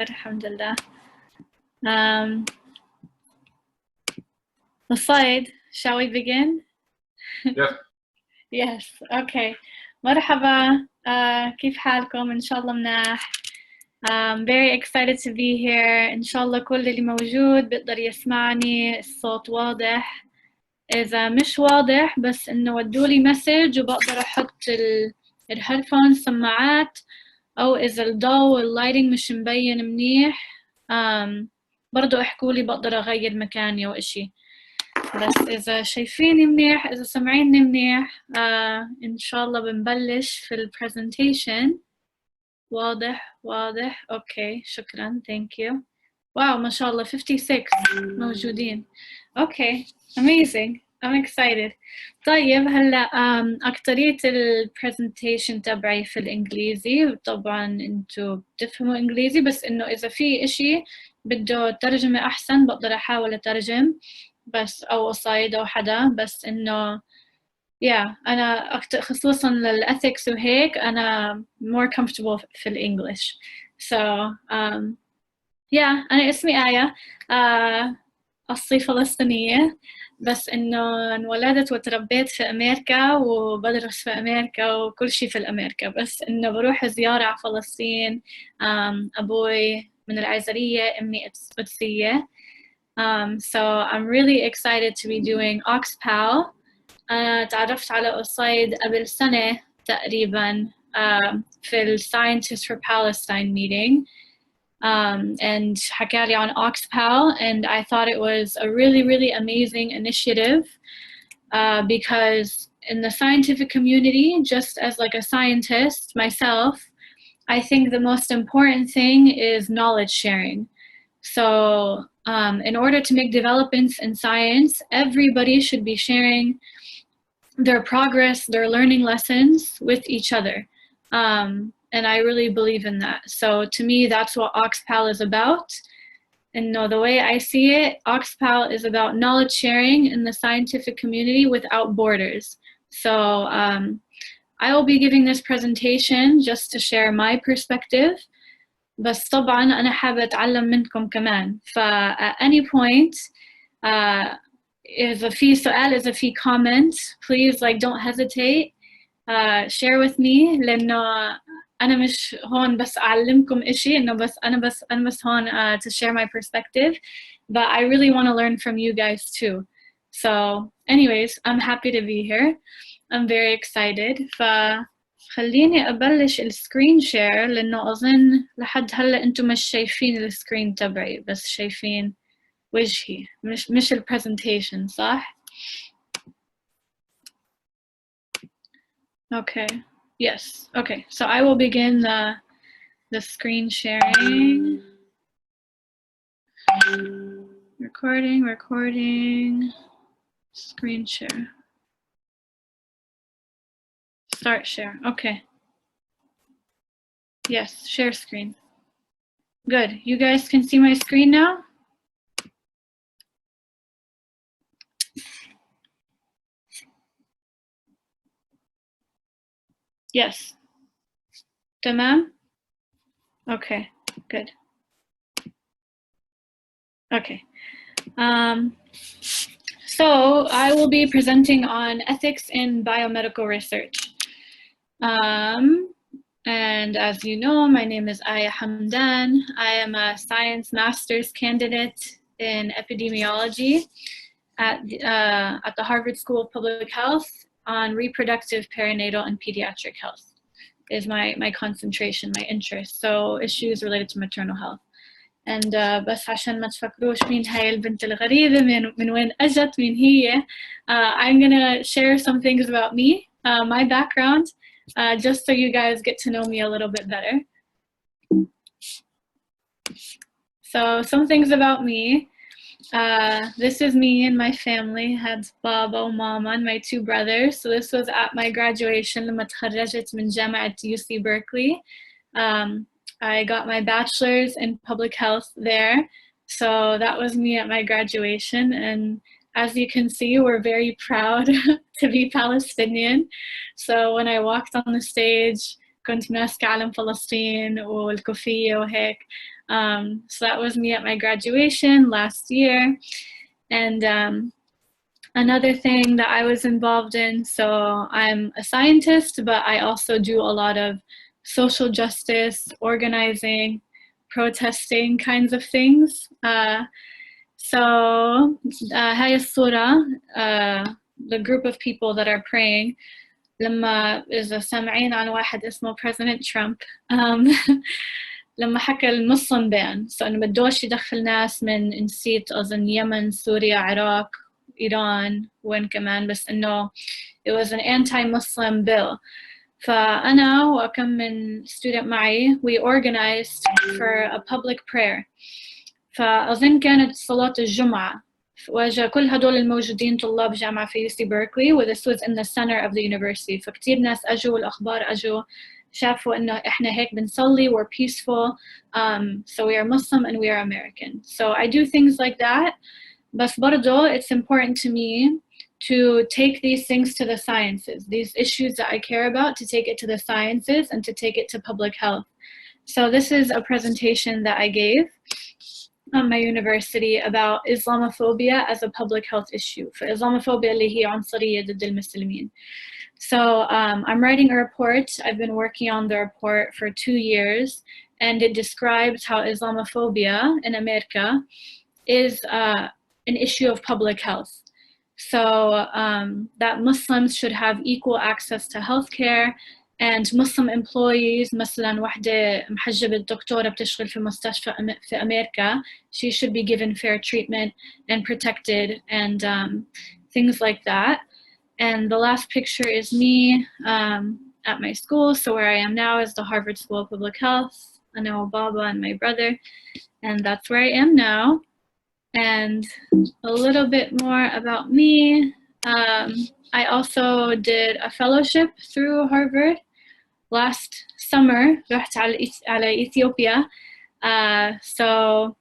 good, alhamdulillah. The slide, shall we begin? Yes. Yes, okay. مرحبا, كيف حالكم؟ إن شاء الله مناح. Very excited to be here. إن شاء الله كل اللي موجود بيقدر يسمعني، الصوت واضح. إذا مش واضح بس إنه ودولي مسج وبقدر أحط الهيدفون سماعات، أو إذا الضوء واللايتنج مش مبين منيح برضو احكولي بقدر أغير مكاني أو إشي. بس إذا شايفيني منيح، إذا سمعيني منيح، إن شاء الله بنبلش في البرزنتيشن. واضح واضح، أوكي شكرا، thank you. واو ما شاء الله 56 موجودين. أوكي amazing, I'm excited. طيب هلا أكترية البرزنتيشن تبعي في الإنجليزي، طبعا انتو بتفهموا إنجليزي، بس إنه إذا في إشي بده ترجمة أحسن بقدر أحاول أترجم، بس أو أصايد أو حدا، بس إنه أنا خصوصا للإثكس وهيك أنا more comfortable في الإنجليش. So أنا اسمي آية، أصلي فلسطينية، بس إنه انولدت وتربيت في أمريكا وبدرس في أمريكا وكل شي في الأمريكا، بس إنه بروح زيارة على فلسطين. أبوي من العزرية، أمي قدسية. So I'm really excited to be doing OxPal. أنا تعرفت على أصايد قبل سنة تقريبا في ال Scientists for Palestine meeting. And حكالي عن OxPal, and I thought it was a really amazing initiative because in the scientific community, just as like a scientist myself, I think the most important thing is knowledge sharing. So in order to make developments in science, everybody should be sharing their progress, their learning lessons with each other. And I really believe in that. So to me, that's what OxPal is about. And the way I see it, OxPal is about knowledge sharing in the scientific community without borders. So I will be giving this presentation just to share my perspective. بس طبعاً أنا حابة أتعلم منكم كمان. At any point, إذا في سؤال، إذا في comment, please don't hesitate. Share with me، لأنه أنا مش هون بس أعلمكم إشي، إنه أنا بس هون to share my perspective, but I really want to learn from you guys too. So anyways, I'm happy to be here. I'm very excited. خليني أبلش السكرين شير، لأنه أظن لحد هلأ أنتم مش شايفين السكرين تبعي، بس شايفين وجهي، مش البرزنتيشن، صح؟ Okay. Yes. Okay. So I will begin the screen sharing. Recording. Screen share. Start share. Okay. Yes, share screen. Good. You guys can see my screen now? Yes. Tamam? Okay, good. Okay. So I will be presenting on ethics in biomedical research. And as you know, my name is Ayah Hamdan. I am a science master's candidate in epidemiology at the Harvard School of Public Health on reproductive, perinatal, and pediatric health is my concentration, my interest. So issues related to maternal health. And بس عشان ما تفكروش مين هاي البنت الغريبة، من وين أجت، مين هي. I'm gonna share some things about me, my background, just so you guys get to know me a little bit better. So some things about me. This is me and my family. Had Baba, Mama, and my two brothers. So this was at my graduation لما تخرجت من جامعة UC Berkeley. I got my bachelor's in public health there. So that was me at my graduation. And as you can see, we're very proud to be Palestinian. So when I walked on the stage, كنت ماسكة علم فلسطين والكوفية وهيك. So that was me at my graduation last year. And another thing that I was involved in, so I'm a scientist, but I also do a lot of social justice, organizing, protesting kinds of things. So هاي الصورة, the group of people that are praying, لما إذا سامعين عن واحد اسمه President Trump, لما حكى المسلم بان، إنه بدوش يدخل ناس من نسيت أظن يمن، سوريا، عراق، إيران، وين كمان، بس إنه it was an anti-Muslim bill. فأنا وكم من student معي we organized for a public prayer. فأظن كانت صلاة الجمعة، وجا كل هدول الموجودين طلاب جامعة في UC Berkeley, و this was in the center of the university. فكتير ناس أجوا والأخبار أجوا شافوا إنه إحنا هيك بنصلي, we're peaceful, so we are Muslim and we are American. So I do things like that, بس برضو it's important to me to take these things to the sciences, these issues that I care about, to take it to the sciences and to take it to public health. So this is a presentation that I gave on my university about Islamophobia as a public health issue. فإسلاموفوبيا اللي هي عنصرية ضد المسلمين. So I'm writing a report. I've been working on the report for 2 years, and it describes how Islamophobia in America is an issue of public health. So that Muslims should have equal access to healthcare, and Muslim employees, مثلا وحدة محجبة دكتورة بتشتغل في مستشفى في أمريكا, she should be given fair treatment and protected, and things like that. And the last picture is me at my school. So where I am now is the Harvard School of Public Health. I know Baba and my brother, and that's where I am now. And a little bit more about me. I also did a fellowship through Harvard last summer. رحت على Ethiopia. So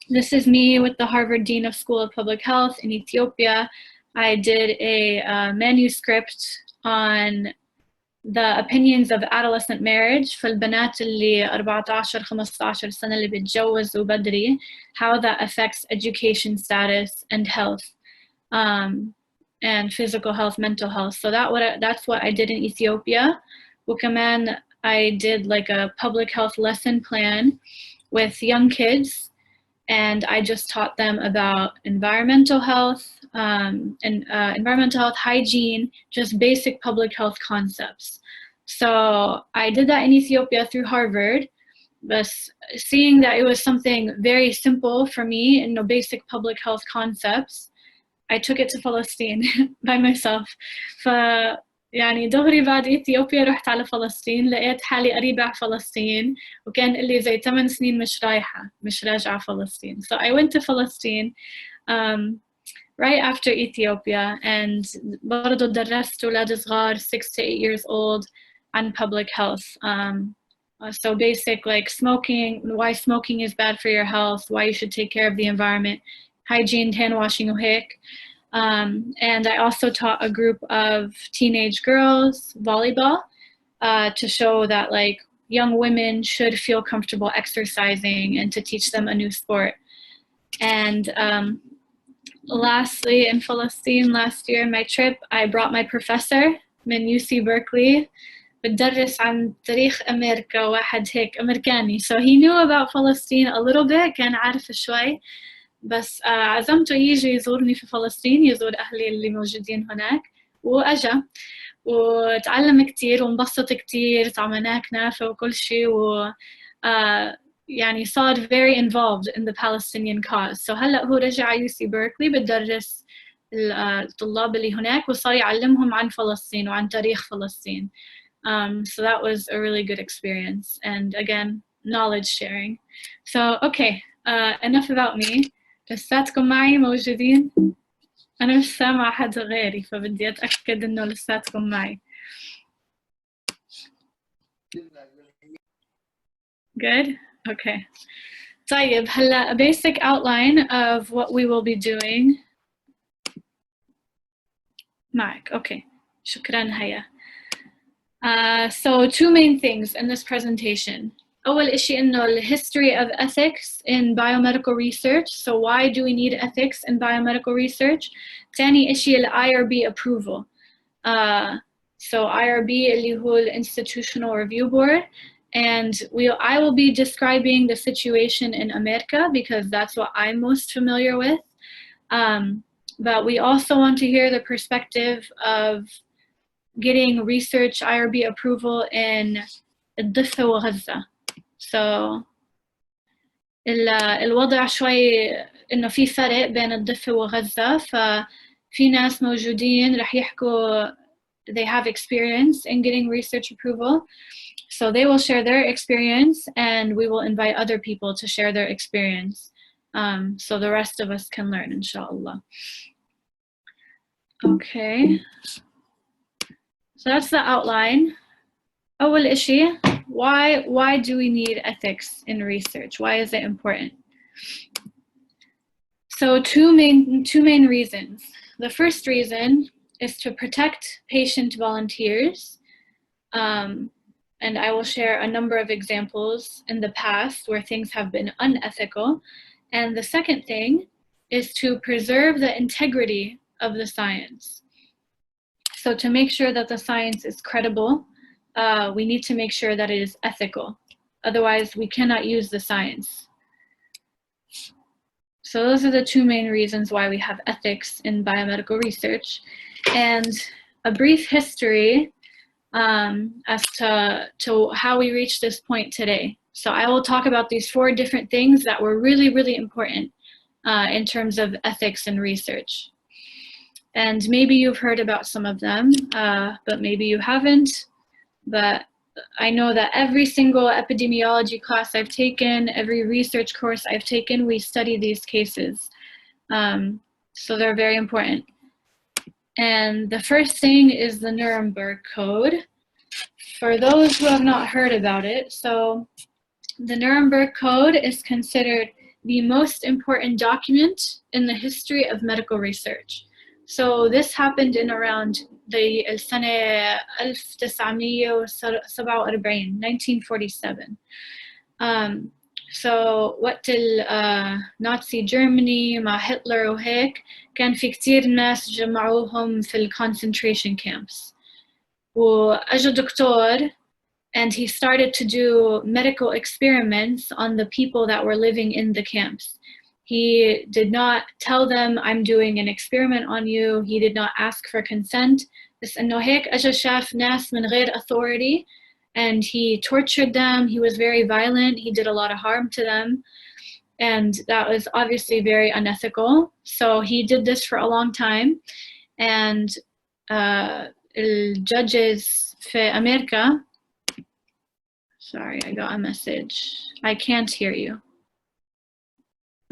this is me with the Harvard Dean of School of Public Health in Ethiopia. I did a manuscript on the opinions of adolescent marriage في البنات اللي 14-15 سنة اللي بيتجوزوا بدري, how that affects education status and health, and physical health, mental health. So that's what I did in Ethiopia. وكمان I did like a public health lesson plan with young kids, and I just taught them about environmental health, environmental health, hygiene, just basic public health concepts. So I did that in Ethiopia through Harvard, but seeing that it was something very simple for me and no basic public health concepts, I took it to Palestine by myself. يعني دغري بعد إثيوبيا رحت على فلسطين, لقيت حالي قريبة على فلسطين, وكان اللي زي 8 سنين مش راجعة فلسطين. So I went to Palestine right after Ethiopia, and برضو درست أولاد صغار 6 to 8 years old on public health. So basic like smoking, why smoking is bad for your health, why you should take care of the environment, hygiene, hand washing وهيك. And I also taught a group of teenage girls volleyball to show that like young women should feel comfortable exercising and to teach them a new sport. And lastly, in Palestine last year, my trip, I brought my professor من UC Berkeley, بدرس عن تاريخ أمريكا, واحد هيك أمريكاني. So he knew about Palestine a little bit, كان عارف شوي, بس عزمته يجي يزورني في فلسطين, يزور أهلي اللي موجودين هناك, وأجا وتعلم كتير وانبسط كتير, طعمناه كنافة وكل شيء, و يعني صار very involved in the Palestinian cause. So هلأ هو رجع UC Berkeley بدرس الطلاب اللي هناك, وصار يعلمهم عن فلسطين وعن تاريخ فلسطين. So that was a really good experience, and again, knowledge sharing. So okay, enough about me. لساتكم معي موجودين؟ أنا مش سامعة حد غيري, فبدي أتأكد إنه لساتكم معي. Good? Okay. طيب, هلا a basic outline of what we will be doing. معك. Okay. شكراً هيا. So two main things in this presentation. أول إشي إنه the history of ethics in biomedical research. So why do we need ethics in biomedical research? ثاني إشي ال IRB approval. So IRB اللي هو the Institutional Review Board. And I will be describing the situation in America because that's what I'm most familiar with. But we also want to hear the perspective of getting research IRB approval in الضفة وغزة. So الوضع شوي إنه في فرق بين الضفة وغزة، ففي ناس موجودين رح يحكوا they have experience in getting research approval. So they will share their experience and we will invite other people to share their experience. So the rest of us can learn, inshallah. Okay. So that's the outline. أول إشي, why do we need ethics in research? Why is it important? So two main reasons. The first reason is to protect patient volunteers. And I will share a number of examples in the past where things have been unethical. And the second thing is to preserve the integrity of the science. So to make sure that the science is credible, we need to make sure that it is ethical. Otherwise, we cannot use the science. So those are the two main reasons why we have ethics in biomedical research. And a brief history as to how we reached this point today. So I will talk about these 4 different things that were really, really important in terms of ethics in research. And maybe you've heard about some of them, but maybe you haven't. But I know that every single epidemiology class I've taken, every research course I've taken, we study these cases. So they're very important. And the first thing is the Nuremberg Code. For those who have not heard about it, so the Nuremberg Code is considered the most important document in the history of medical research. So this happened in around the سنة 1947. So وقت Nazi Germany مع هتلر وهيك كان في كتير ناس جمعوهم في ال concentration camps. وأجا دكتور and he started to do medical experiments on the people that were living in the camps. He did not tell them, I'm doing an experiment on you. He did not ask for consent. بس إنه هيك أجا شاف ناس من غير authority and he tortured them. He was very violent. He did a lot of harm to them. And that was obviously very unethical. So he did this for a long time. And judges في أمريكا, sorry, I got a message. I can't hear you.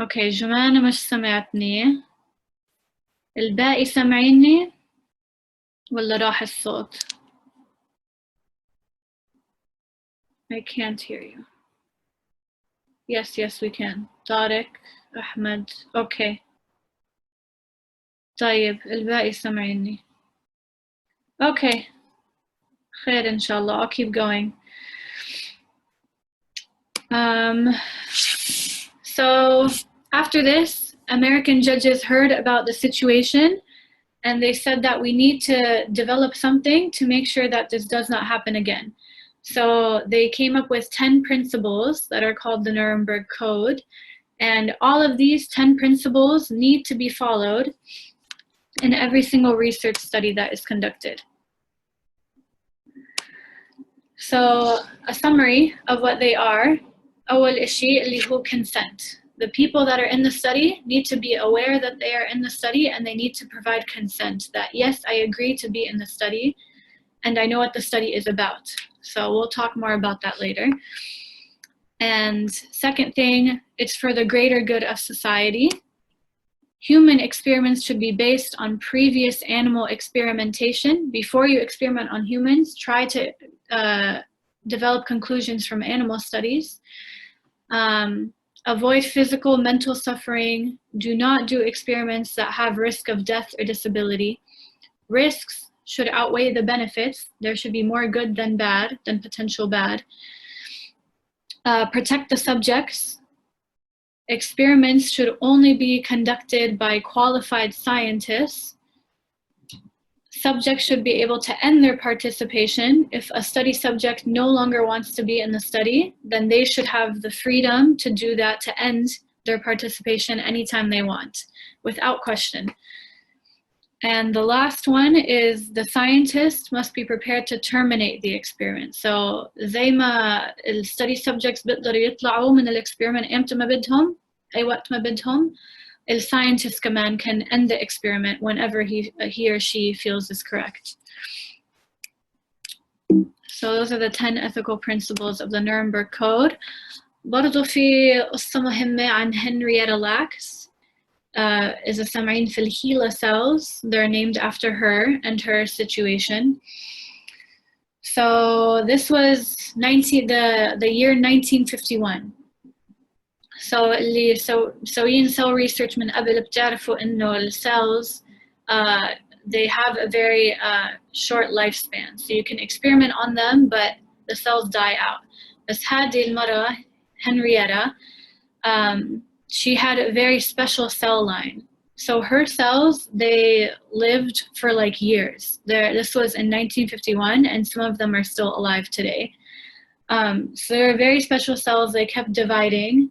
Okay, جمانة مش سمعتني. الباقي سمعيني ولا راح الصوت؟ I can't hear you. Yes, we can. طارق, أحمد, okay. طيب, الباقي سمعيني. Okay. خير إن شاء الله. I'll keep going. So after this, American judges heard about the situation and they said that we need to develop something to make sure that this does not happen again. So they came up with 10 principles that are called the Nuremberg Code. And all of these 10 principles need to be followed in every single research study that is conducted. So a summary of what they are. أول إشي اللي هو consent. The people that are in the study need to be aware that they are in the study and they need to provide consent that, yes, I agree to be in the study and I know what the study is about. So we'll talk more about that later. And second thing, it's for the greater good of society. Human experiments should be based on previous animal experimentation. Before you experiment on humans, try to develop conclusions from animal studies. Avoid physical, mental suffering. Do not do experiments that have risk of death or disability. Risks should outweigh the benefits. There should be more good than bad, than potential bad. Protect the subjects. Experiments should only be conducted by qualified scientists. Subjects should be able to end their participation. If a study subject no longer wants to be in the study, then they should have the freedom to do that, to end their participation anytime they want, without question. And the last one is the scientist must be prepared to terminate the experiment. So زي ما study subjects بيقدروا يطلعوا من experiment امتى ما بدهم، أي وقت ما بدهم، the scientist كمان can end the experiment whenever he or she feels is correct. So those are the 10 ethical principles of the Nuremberg Code. برضو في قصة مهمة عن Henrietta Lacks. إذا سامعين في HeLa cells, they're named after her and her situation. So this was the year 1951. So اللي مسويين cell research من قبل بتعرفوا إنه cells they have a very short lifespan. So you can experiment on them, but the cells die out. بس هذه المرة Henrietta, she had a very special cell line. So her cells, they lived for like years. This was in 1951, and some of them are still alive today. So they're very special cells. They kept dividing,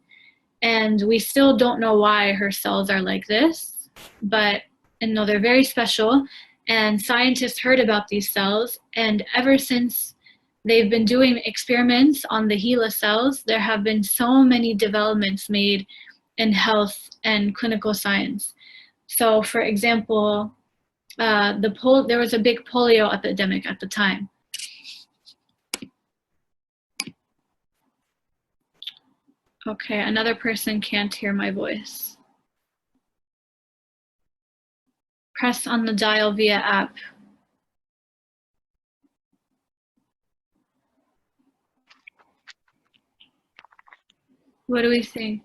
and we still don't know why her cells are like this, but they're very special, and scientists heard about these cells, and ever since they've been doing experiments on the HeLa cells, there have been so many developments made in health and clinical science. So for example, there was a big polio epidemic at the time. Okay, another person can't hear my voice. Press on the dial via app. What do we think?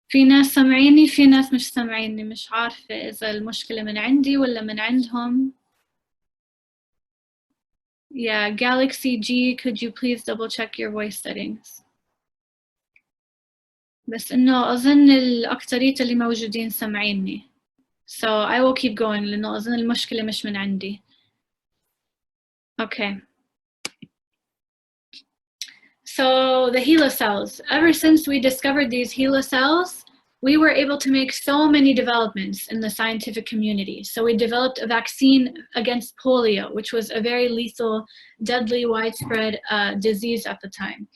في ناس سمعيني، في ناس مش سمعيني، مش عارفة إذا المشكلة من عندي ولا من عندهم. Yeah, Galaxy G, could you please double check your voice settings? بس إنه أظن الأكترية اللي موجودين سمعيني. So I will keep going لأنه أظن المشكلة مش من عندي. Okay. So the HeLa cells, ever since we discovered these HeLa cells, we were able to make so many developments in the scientific community. So we developed a vaccine against polio, which was a very lethal, deadly, widespread disease at the time.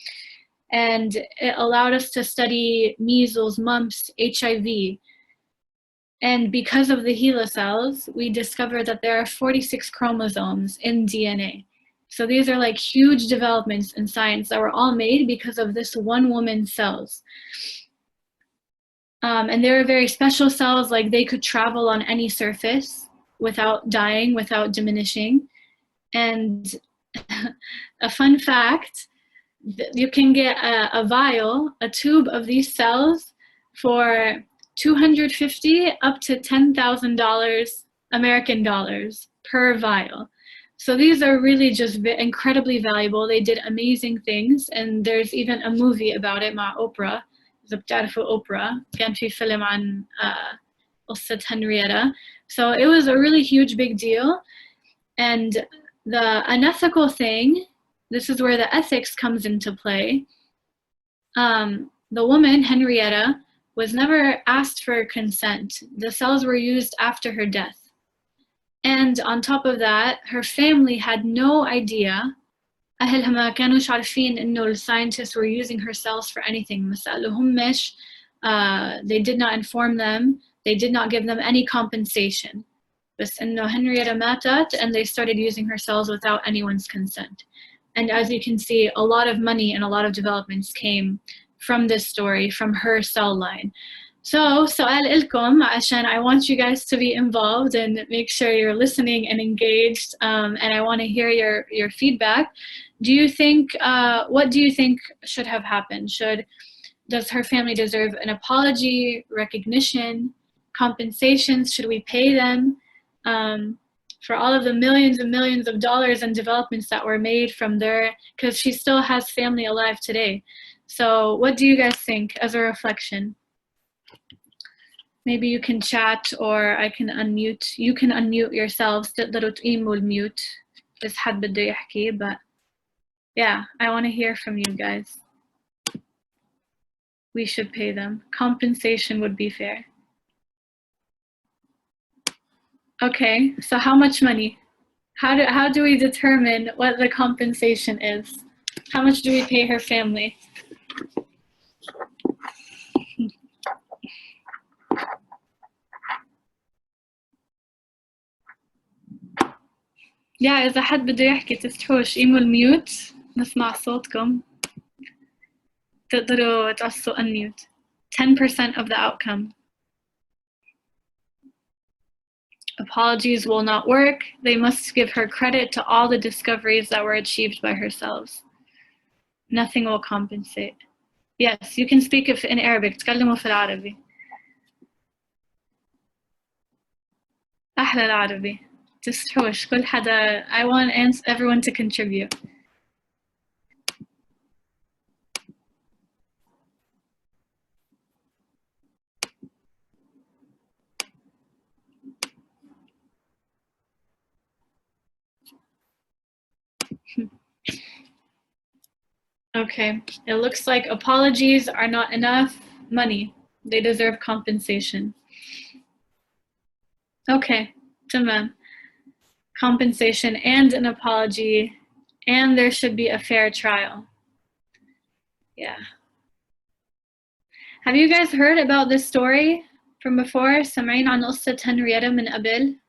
And it allowed us to study measles, mumps, HIV. And because of the HeLa cells, we discovered that there are 46 chromosomes in DNA. So these are like huge developments in science that were all made because of this one woman's cells. And they were very special cells, like they could travel on any surface without dying, without diminishing. And a fun fact, you can get a vial, a tube of these cells for $250 up to $10,000 American dollars per vial. So these are really just incredibly valuable. They did amazing things, and there's even a movie about it مع Oprah. إذا بتعرفوا Oprah, كان في فيلم عن قصة Henrietta. So it was a really huge big deal. And the unethical thing, this is where the ethics comes into play. The woman, Henrietta, was never asked for consent. The cells were used after her death. And on top of that, her family had no idea. أهلها ما كانوش عارفين إنه the scientists were using her cells for anything. ما سألوهمش. They did not inform them. They did not give them any compensation. بس إنه Henrietta ماتت, and they started using her cells without anyone's consent. And as you can see, a lot of money and a lot of developments came from this story, from her cell line. So, سؤال إلكم عشان I want you guys to be involved and make sure you're listening and engaged, and I want to hear your feedback. Do you think, what do you think should have happened? Does her family deserve an apology, recognition, compensations? Should we pay them? for all of the millions and millions of dollars and developments that were made from there, because she still has family alive today. So what do you guys think as a reflection? Maybe you can chat, or I can unmute. You can unmute yourselves. تقدروا تقيموا الميوت بس حد بده يحكي. But yeah, I want to hear from you guys. We should pay them. Compensation would be fair. Okay, so how much money? How do we determine what the compensation is? How much do we pay her family? يا إذا حد بده يحكي تفتحوش قيموا الميوت نسمع صوتكم. تقدروا تقصوا unmute. 10% of the outcome. Apologies will not work. They must give her credit to all the discoveries that were achieved by herself. Nothing will compensate. Yes, you can speak in Arabic. تكلموا في العربي. أحلى العربي. تستحوش كل حدا. I want everyone to contribute. Okay, it looks like apologies are not enough money. They deserve compensation. Okay, tamam. Compensation and an apology, and there should be a fair trial. Yeah. Have you guys heard about this story from before? سامعين عن قصة هنريتا من قبل؟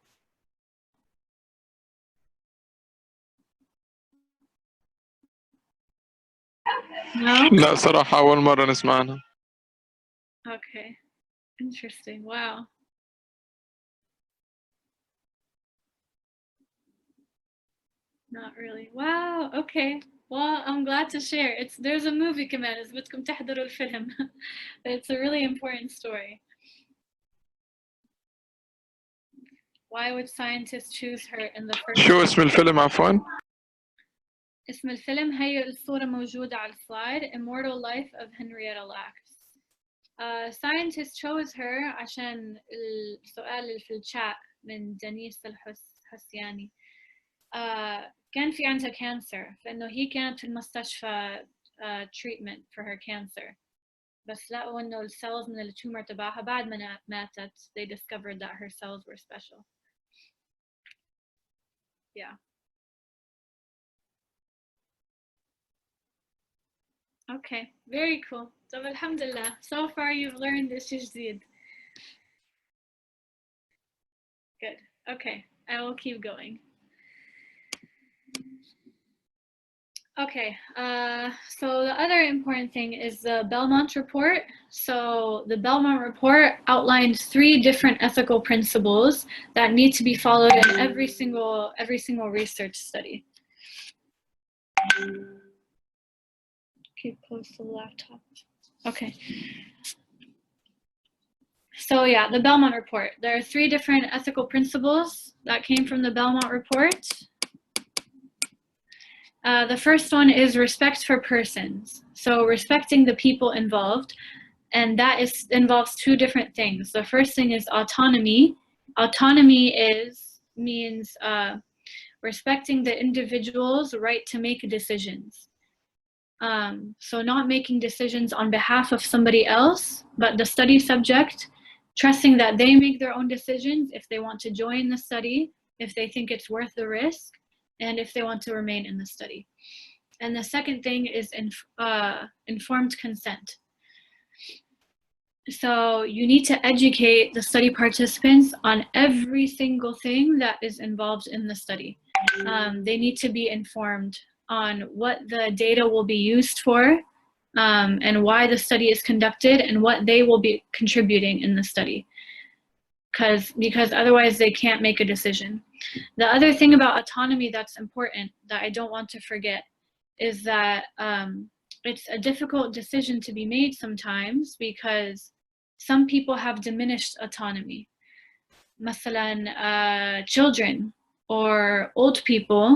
No? لا صراحة أول مرة نسمع عنها. Okay, interesting. Wow. Not really. Wow. Okay. Well, I'm glad to share. There's a movie كمان. إذا بدكم تحضروا الفيلم. It's a really important story. Why would scientists choose her in the first? شو اسم الفيلم عفوا؟ اسم الفيلم هي الصورة موجودة على السلايد. Immortal Life of Henrietta Lacks. Scientists chose her عشان السؤال اللي في الشات من دنيس الحسياني. كان في عندها كانسر، فإنه هي كانت في المستشفى treatment for her cancer. بس لقوا إنه السيلز من التومر تبعها بعد ما ماتت they discovered that her cells were special. Yeah. Okay, very cool. طب الحمد لله. So far you've learned this جديد. Good. Okay, I will keep going. Okay, so the other important thing is the Belmont report. So the Belmont report outlines 3 different ethical principles that need to be followed in every single research study. Keep close to the laptop. Okay. So yeah, the Belmont report. There are 3 different ethical principles that came from the Belmont report. The first one is respect for persons. So respecting the people involved, and that involves 2 different things. The first thing is autonomy. Autonomy means respecting the individual's right to make decisions. So not making decisions on behalf of somebody else, but the study subject, trusting that they make their own decisions if they want to join the study, if they think it's worth the risk, and if they want to remain in the study. And the second thing is informed consent. So you need to educate the study participants on every single thing that is involved in the study. They need to be informed on what the data will be used for, and why the study is conducted, and what they will be contributing in the study. Because otherwise they can't make a decision. The other thing about autonomy that's important that I don't want to forget is that it's a difficult decision to be made sometimes because some people have diminished autonomy. مثلا children or old people,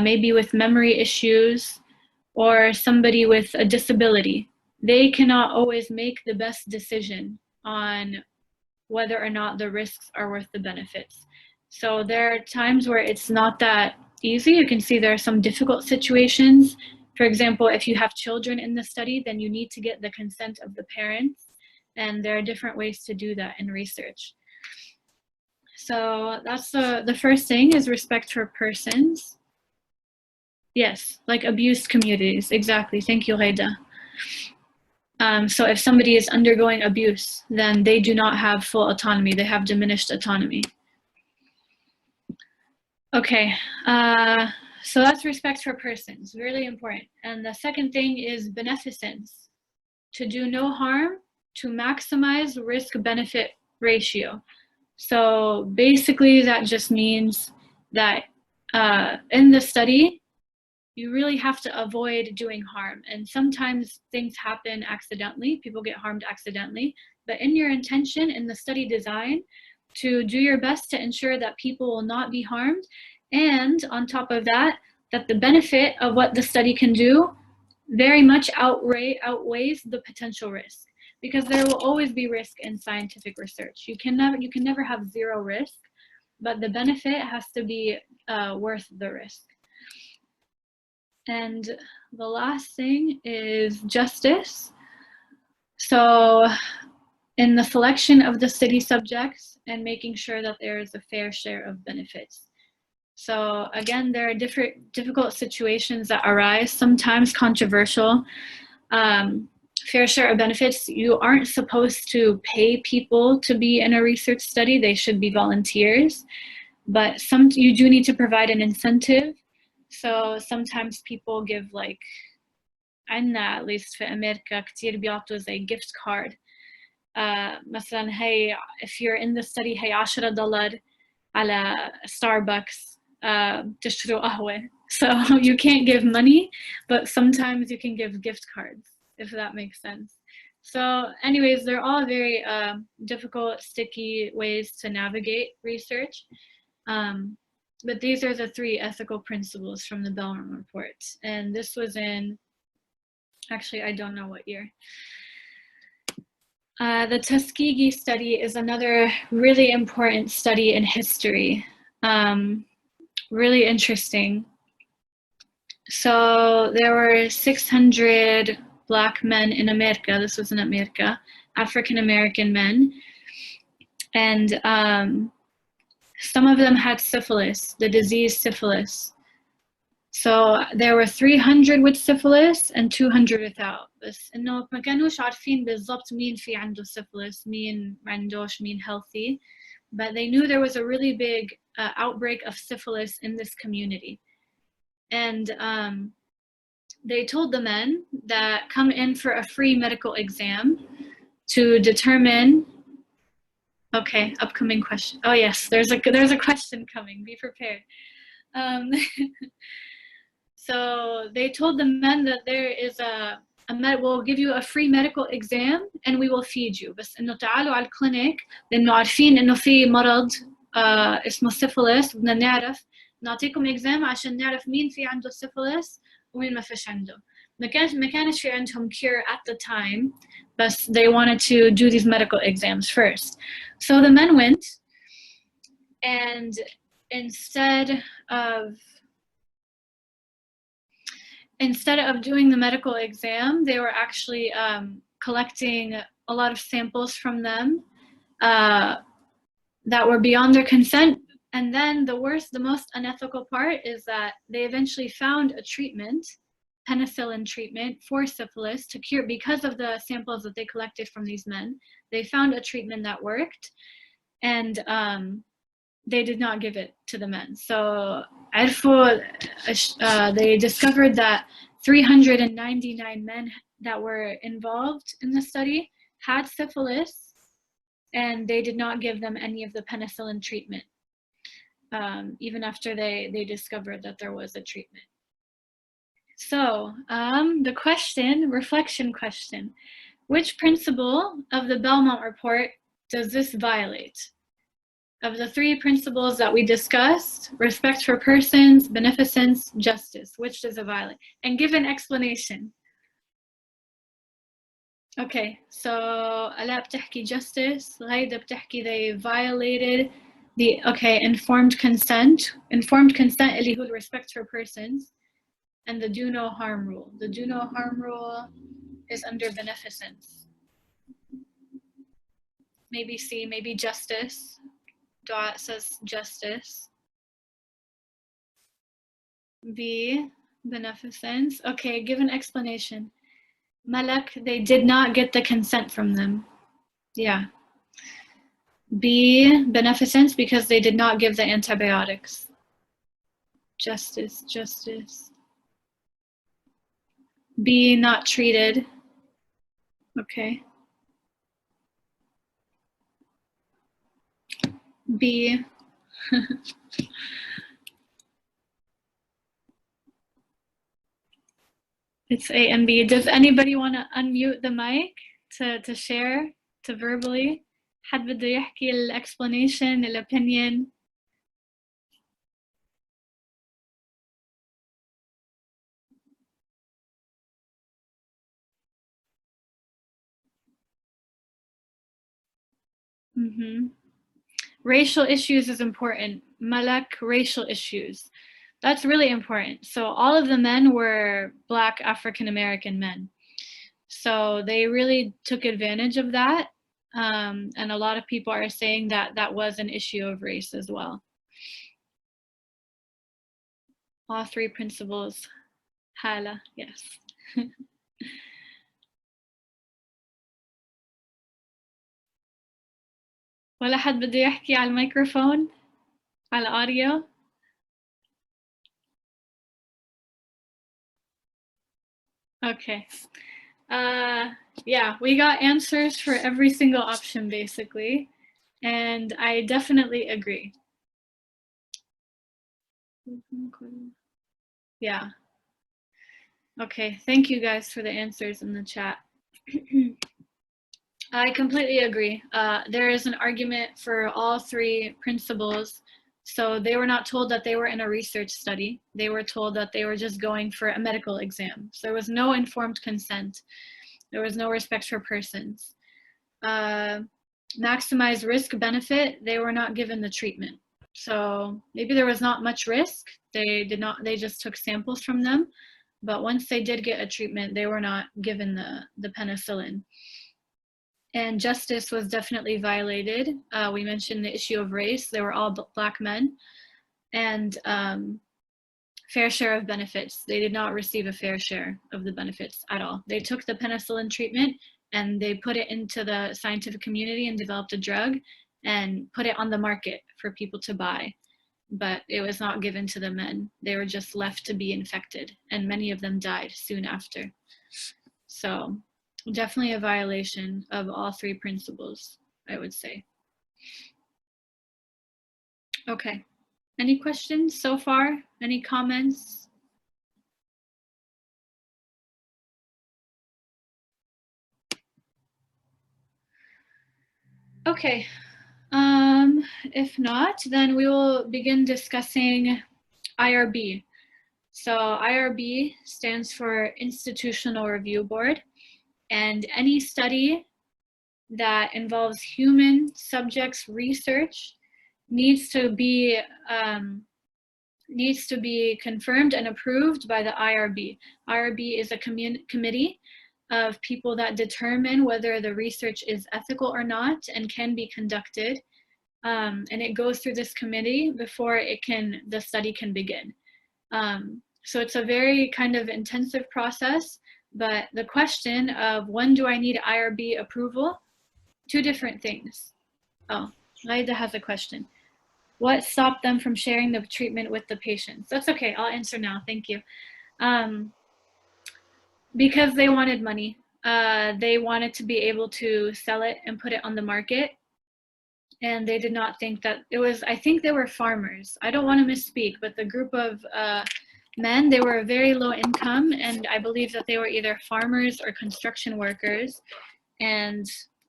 maybe with memory issues, or somebody with a disability, they cannot always make the best decision on whether or not the risks are worth the benefits. So there are times where it's not that easy. You can see there are some difficult situations. For example, if you have children in the study, then you need to get the consent of the parents, and there are different ways to do that in research. So that's the first thing, is respect for persons. Yes, like abused communities, exactly. Thank you, Ghaida. So if somebody is undergoing abuse, then they do not have full autonomy. They have diminished autonomy. Okay, so that's respect for persons, really important. And the second thing is beneficence, to do no harm, to maximize risk-benefit ratio. So basically that just means that in the study, you really have to avoid doing harm. And sometimes things happen accidentally, people get harmed accidentally, but in your intention in the study design, to do your best to ensure that people will not be harmed, and on top of that, that the benefit of what the study can do very much outweighs the potential risk, because there will always be risk in scientific research. You can never have zero risk, but the benefit has to be worth the risk. And the last thing is justice. So in the selection of the study subjects and making sure that there is a fair share of benefits. So again, there are difficult situations that arise, sometimes controversial. Fair share of benefits, you aren't supposed to pay people to be in a research study. They should be volunteers, but you do need to provide an incentive. So sometimes people give, like, عنا at least في أمريكا كتير بيعطوا زي gift card. مثلا هي if you're in the study هي $10 على Starbucks تشتروا قهوة. So you can't give money, but sometimes you can give gift cards, if that makes sense. So anyways, they're all very difficult, sticky ways to navigate research. But these are the 3 ethical principles from the Bellman report. And this was in, actually, I don't know what year. The Tuskegee study is another really important study in history. Really interesting. So there were 600 Black men in America. This was in America, African-American men. And some of them had syphilis, the disease syphilis. So there were 300 with syphilis and 200 without. بس إنه ما كانوش عارفين بالضبط مين في عنده syphilis, مين ما عندوش, مين healthy. But they knew there was a really big outbreak of syphilis in this community. And they told the men that come in for a free medical exam to determine. Okay, upcoming question. Oh yes, there's a question coming. Be prepared. So they told the men that there is we'll give you a free medical exam and we will feed you. بس إنه تعالوا على الكلينيك لأنه عارفين إنه في مرض اسمه syphilis. بدنا نعرف نعطيكم exam عشان نعرف مين في عنده syphilis ومين ما فيش عنده. ما كانش في عندهم cure at the time, but they wanted to do these medical exams first. So the men went, and instead of doing the medical exam, they were actually collecting a lot of samples from them that were beyond their consent. And then the most unethical part is that they eventually found a treatment, penicillin treatment for syphilis to cure, because of the samples that they collected from these men. They found a treatment that worked, and they did not give it to the men. So they discovered that 399 men that were involved in the study had syphilis, and they did not give them any of the penicillin treatment, even after they discovered that there was a treatment. So the reflection question, which principle of the Belmont report does this violate? Of the three principles that we discussed, respect for persons, beneficence, justice, which does it violate? And give an explanation. Okay, so Ala بتحكي justice, غايدة بتحكي they violated the, okay, informed consent. Informed consent اللي هو respect for persons, and the do no harm rule. The do no harm rule is under beneficence. Maybe C, maybe justice. Dot says justice. B, beneficence. Okay, give an explanation. Malak, they did not get the consent from them. Yeah. B, beneficence, because they did not give the antibiotics. Justice, justice. B, not treated. Okay. B. It's A and B. Does anybody want to unmute the mic to share, to verbally? حد بده يحكي explanation, opinion? Racial issues is important. Malak, racial issues. That's really important. So all of the men were Black African-American men. So they really took advantage of that. And a lot of people are saying that that was an issue of race as well. All three principles. Hala, yes. ولا حد بده يحكي على الميكروفون؟ على audio? Okay. Yeah, we got answers for every single option basically, and I definitely agree. Yeah. Okay, thank you guys for the answers in the chat. I completely agree. There is an argument for all three principles. So they were not told that they were in a research study. They were told that they were just going for a medical exam. So there was no informed consent. There was no respect for persons. Maximize risk benefit, they were not given the treatment. So maybe there was not much risk. They just took samples from them. But once they did get a treatment, they were not given the penicillin. And justice was definitely violated. We mentioned the issue of race. They were all Black men. And fair share of benefits. They did not receive a fair share of the benefits at all. They took the penicillin treatment and they put it into the scientific community and developed a drug and put it on the market for people to buy. But it was not given to the men. They were just left to be infected, and many of them died soon after. So definitely a violation of all three principles, I would say. Okay, any questions so far? Any comments? Okay, if not, then we will begin discussing IRB. So IRB stands for Institutional Review Board, and any study that involves human subjects research needs to be confirmed and approved by the IRB. IRB is a committee of people that determine whether the research is ethical or not and can be conducted. And it goes through this committee before the study can begin. So it's a very kind of intensive process, but the question of when do I need IRB approval? Two different things. Oh, Laida has a question. What stopped them from sharing the treatment with the patients? That's okay, I'll answer now, thank you. Because they wanted money. They wanted to be able to sell it and put it on the market. And they did not think that it was, I think they were farmers. I don't want to misspeak, but the group of men, they were very low income, and I believe that they were either farmers or construction workers. And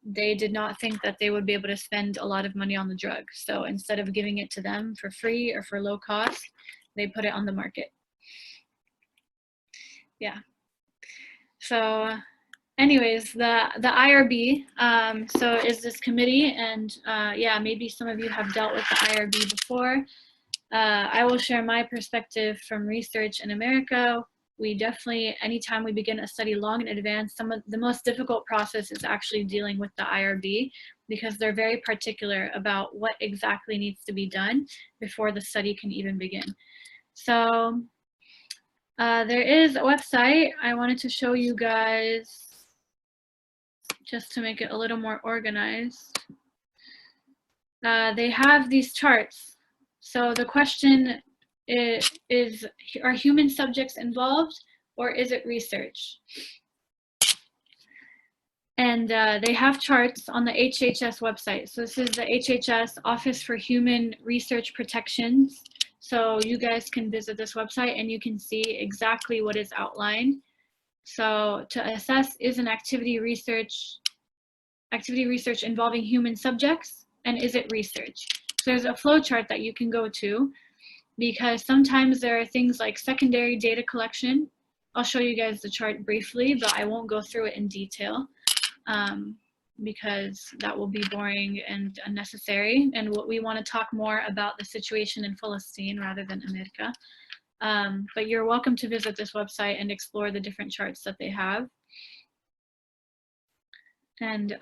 they did not think that they would be able to spend a lot of money on the drug. So instead of giving it to them for free or for low cost, they put it on the market. Yeah. So anyways, the IRB, so is this committee, and yeah, maybe some of you have dealt with the IRB before. I will share my perspective from research in America. We definitely, anytime we begin a study long in advance, some of the most difficult process is actually dealing with the IRB, because they're very particular about what exactly needs to be done before the study can even begin. So there is a website I wanted to show you guys just to make it a little more organized. They have these charts. So the question is, are human subjects involved, or is it research? And they have charts on the HHS website. So this is the HHS Office for Human Research Protections. So you guys can visit this website and you can see exactly what is outlined. So to assess, is an activity research involving human subjects, and is it research? So there's a flow chart that you can go to, because sometimes there are things like secondary data collection. I'll show you guys the chart briefly, but I won't go through it in detail because that will be boring and unnecessary. And what we want to talk more about the situation in Palestine rather than America. But you're welcome to visit this website and explore the different charts that they have. And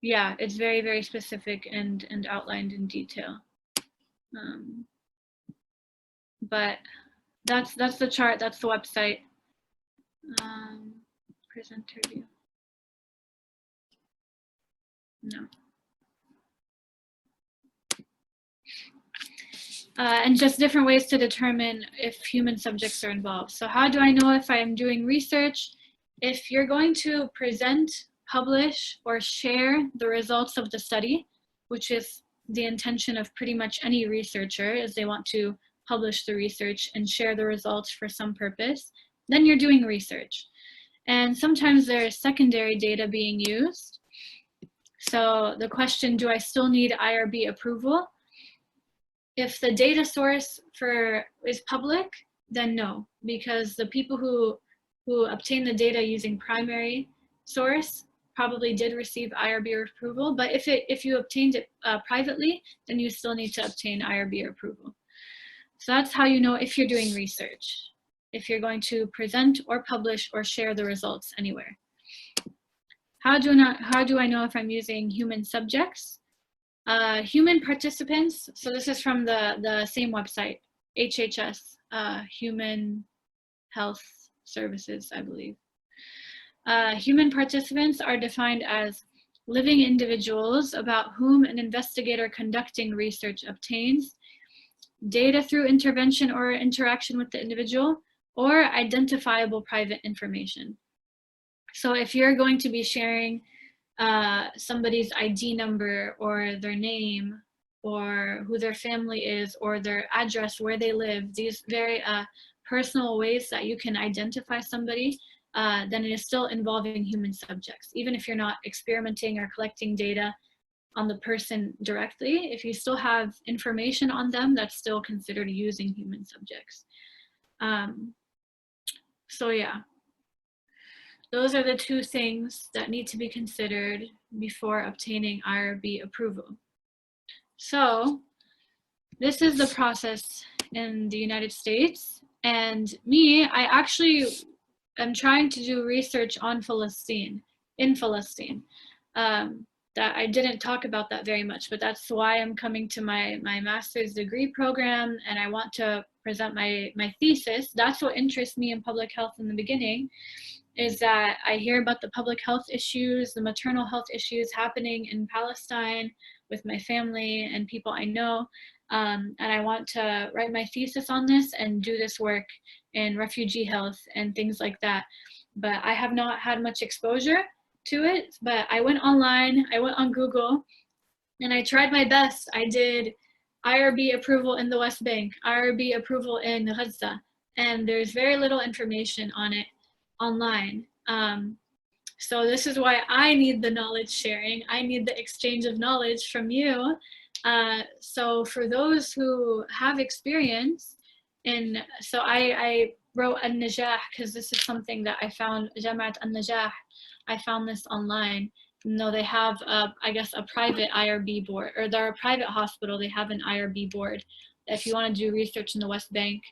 yeah, it's very, very specific and outlined in detail. But that's the chart, that's the website. Presenter view. No. And just different ways to determine if human subjects are involved. So how do I know if I am doing research? If you're going to present, publish, or share the results of the study, which is the intention of pretty much any researcher, is they want to publish the research and share the results for some purpose, then you're doing research. And sometimes there's secondary data being used. So the question, do I still need IRB approval? If the data source is public, then no, because the people who obtain the data using primary source probably did receive IRB approval. But if you obtained it privately, then you still need to obtain IRB approval. So that's how you know if you're doing research, if you're going to present or publish or share the results anywhere. How do I know if I'm using human subjects? Human participants, so this is from the same website, HHS, Human Health Services, I believe. Human participants are defined as living individuals about whom an investigator conducting research obtains data through intervention or interaction with the individual, or identifiable private information. So if you're going to be sharing somebody's ID number or their name or who their family is or their address, where they live, these very personal ways that you can identify somebody, then it is still involving human subjects. Even if you're not experimenting or collecting data on the person directly, if you still have information on them, that's still considered using human subjects. So yeah. Those are the two things that need to be considered before obtaining IRB approval. So this is the process in the United States. And me, I actually am trying to do research on Palestine, in Palestine. That I didn't talk about that very much, but that's why I'm coming to my master's degree program, and I want to present my thesis. That's what interests me in public health in the beginning, is that I hear about the public health issues, the maternal health issues happening in Palestine with my family and people I know. And I want to write my thesis on this and do this work in refugee health and things like that. But I have not had much exposure to it, but I went online, I went on Google, and I tried my best. I did IRB approval in the West Bank, IRB approval in Gaza, and there's very little information on it online. So this is why I need the knowledge sharing. I need the exchange of knowledge from you. So for those who have experience so I wrote Al-Najah because this is something that I found, Jamaat Al-Najah. I found this online. No, they have, I guess, a private IRB board, or they're a private hospital. They have an IRB board. If you want to do research in the West Bank,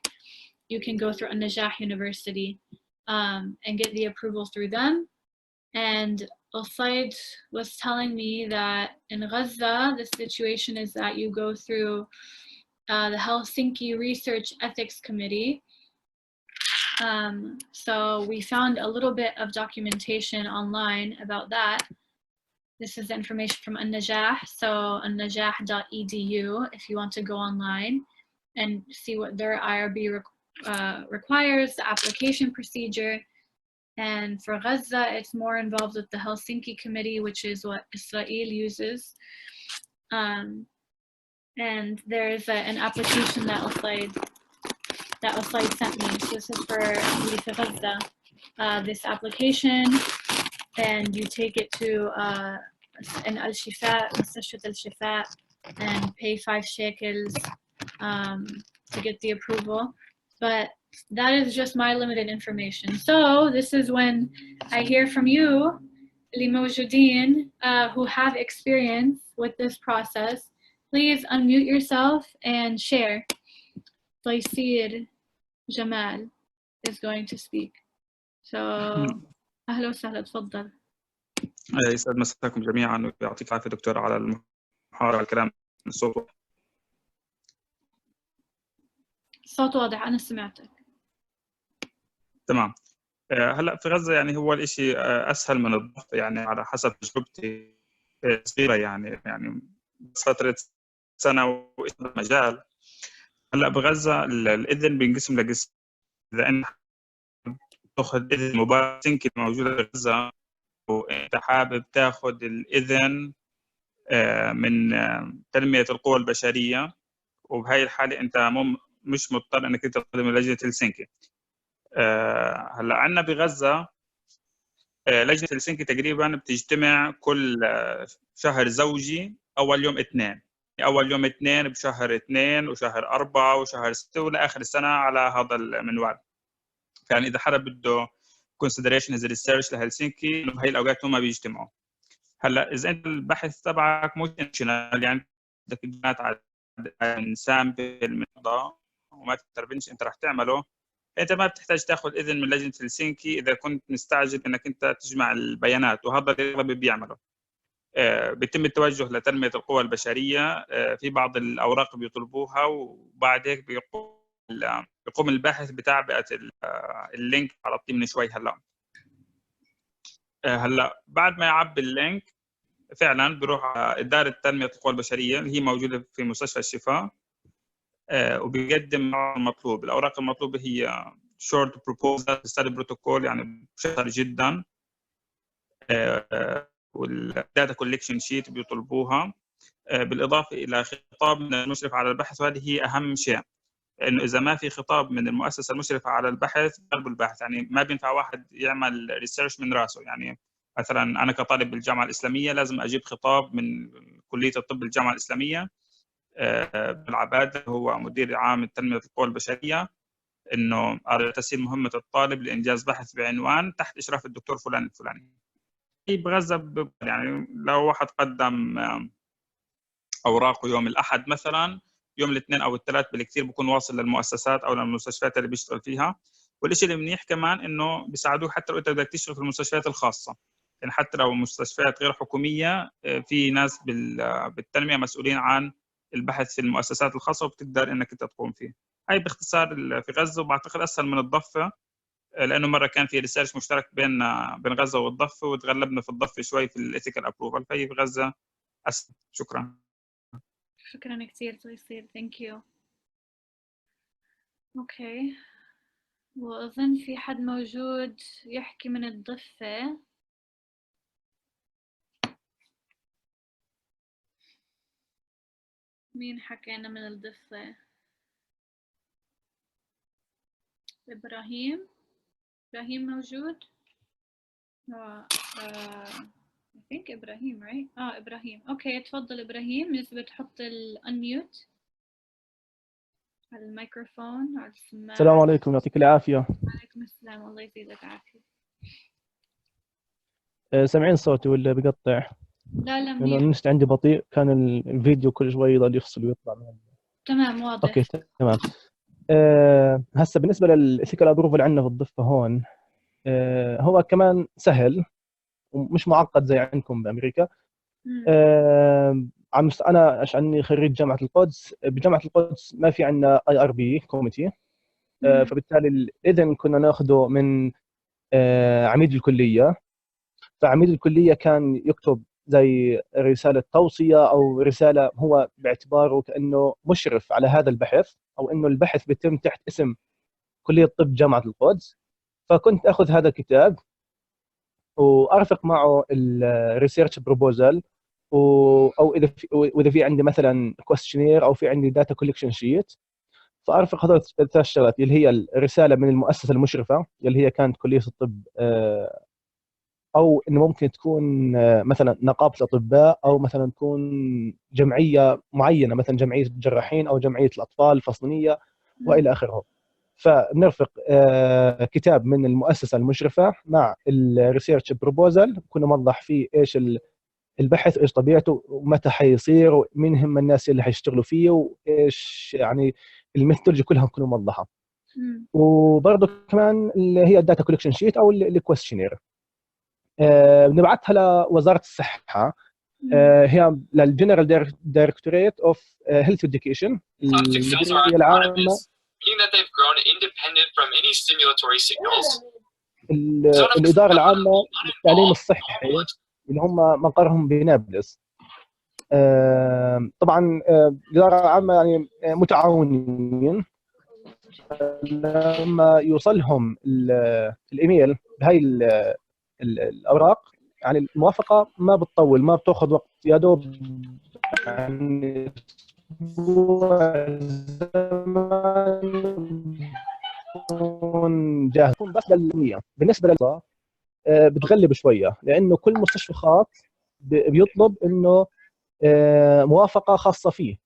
you can go through Al-Najah University and get the approval through them. And Al-Said was telling me that in Gaza, the situation is that you go through the Helsinki Research Ethics Committee. So we found a little bit of documentation online about that. This is the information from Al-Najah, so alnajah.edu if you want to go online and see what their IRB requires, the application procedure. And for Gaza, it's more involved with the Helsinki Committee, which is what Israel uses. And there's an application that Al-Said sent me. So this is for Gaza. This application, and you take it to an Al-Shifa, Mustashfat Al-Shifa, and pay 5 shekels to get the approval. But that is just my limited information. So this is when I hear from you, اللي موجودين, who have experience with this process. Please unmute yourself and share. Taysir Jamal is going to speak. So أهلا وسهلا, تفضل. يسعد مساكم جميعا ويعطيك العافية دكتور على المحاضرة والكلام. الصوت الصوت واضح، أنا سمعتك. تمام. هلا في غزة يعني هو الإشي أسهل من الضغط، يعني على حسب تجربتي صغيرة يعني فترة سنة مجال. هلا بغزة الإذن بينقسم لقسم. إذا أنت تأخذ إذن مباشر موجودة في غزة وأنت حابب تأخذ الإذن من تنمية القوى البشرية، وبهاي الحالة أنت مش مضطر أنك تقدم من لجنة هلسنكي. هلا عندنا بغزة لجنة هلسنكي تقريبا بتجتمع كل شهر زوجي أول يوم 2، أول يوم 2 بشهر 2 وشهر 4 وشهر 6 ولآخر السنة على هذا المنوال. يعني إذا حدا بده consideration as research لهلسنكي إنه بهاي الأوقات هم بيجتمعوا. هلا إذا أنت البحث تبعك مش انشنال، يعني بدك بيانات عن سامبل من الفضاء وما تقدرش أنت رح تعمله، أنت ما بتحتاج تاخذ إذن من لجنة هلسنكي إذا كنت مستعجل إنك أنت تجمع البيانات، وهذا اللي الأغلب بيعمله. بيتم التوجه لتنمية القوى البشرية، في بعض الأوراق بيطلبوها، وبعد هيك بيقوم الباحث بتعبئة اللينك على من شوي. هلا بعد ما يعبي اللينك فعلا بيروح إدارة تنمية القوى البشرية اللي هي موجودة في مستشفى الشفاء، وبيقدم المطلوب. الأوراق المطلوبة هي short proposal study protocol، يعني مختصر جدا، والداتا كولكشن شيت بيطلبوها، بالإضافة إلى خطاب من المشرف على البحث، وهذه هي أهم شيء. إنه إذا ما في خطاب من المؤسسة المشرفة على البحث قلب البحث، يعني ما بينفع واحد يعمل ريسيرش من راسه. يعني مثلا أنا كطالب بالجامعة الإسلامية لازم أجيب خطاب من كلية الطب بالجامعة الإسلامية بالعبادة، هو مدير عام تنمية القوى البشرية، إنه على تسهيل مهمة الطالب لإنجاز بحث بعنوان تحت إشراف الدكتور فلان الفلاني. بغزة يعني لو واحد قدم أوراقه يوم الأحد مثلا، يوم الاثنين أو الثلاث بالكثير بكون واصل للمؤسسات أو للمستشفيات اللي بيشتغل فيها. والشيء المنيح كمان إنه بيساعدوه حتى لو أنت بدك تشتغل في المستشفيات الخاصة، يعني حتى لو مستشفيات غير حكومية، في ناس بالتنمية مسؤولين عن البحث في المؤسسات الخاصة وبتقدر إنك أنت تقوم فيه. هاي باختصار في غزة، وبعتقد أسهل من الضفة، لأنه مرة كان في ريسيرش مشترك بين غزة والضفة، وتغلبنا في الضفة شوي في الإثيكال أبروفال، فهي في غزة أسهل. شكرا. شكرا كثير تيسير. thank you. اوكي، وأظن في حد موجود يحكي من الضفة. مين حكينا من الضفة؟ إبراهيم موجود؟ I think إبراهيم right إبراهيم أوكي تفضل إبراهيم لسه بتحط الأنميوت على الميكروفون على السماعة. السلام عليكم يعطيك العافية. وعليكم السلام الله يزيدك عافية. سامعين صوتي ولا بقطع؟ لا لأنه منيح. النت عندي بطيء، كان الفيديو كل شوي يضل يفصل ويطلع تمام واضح. أوكي تمام. هسه بالنسبة للإثيكال أبروفل عندنا في الضفة هون، هو كمان سهل ومش معقد زي عندكم بأمريكا. أنا عشان خريج جامعة القدس، بجامعة القدس ما في عندنا IRB كوميتي، فبالتالي الإذن كنا ناخده من عميد الكلية. فعميد الكلية كان يكتب زي رسالة توصية أو رسالة، هو باعتباره كأنه مشرف على هذا البحث، أو أنه البحث بيتم تحت اسم كلية طب جامعة القدس. فكنت أخذ هذا الكتاب وأرفق معه الريسيرش بروبوزال، أو إذا في عندي مثلا كويستشنير أو في عندي داتا كولكشن شيت، فأرفق هذول الثلاث شغلات اللي هي الرسالة من المؤسسة المشرفة اللي هي كانت كلية الطب، او انه ممكن تكون مثلا نقابه الاطباء، او مثلا تكون جمعيه معينه مثلا جمعيه الجراحين او جمعيه الاطفال الفلسطينيه والى اخره. فبنرفق كتاب من المؤسسه المشرفه مع الريسيرش بروبوزال، كنا نوضح فيه ايش البحث، ايش طبيعته، ومتى حيصير، ومين هم الناس اللي حيشتغلوا فيه، وايش يعني الميثودولوجي كلها نكون موضحه. وبرضه كمان اللي هي الداتا كولكشن شيت او الكويستشنير بنبعثها لوزاره الصحه، هي للجنرال دايركتوريت اوف هيلث اديوكيشن، المديريه العامه. الاداره العامه للتعليم الصحي اللي هم مقرهم بنابلس. طبعا الاداره العامه يعني متعاونين، لما يوصلهم الايميل بهاي الاوراق، يعني الموافقه ما بتطول، ما بتاخذ وقت، يا دوب يعني تكون جاهز. بس بالنسبه للصا بتغلب شويه، لانه كل مستشفى خاص بيطلب انه موافقه خاصه فيه.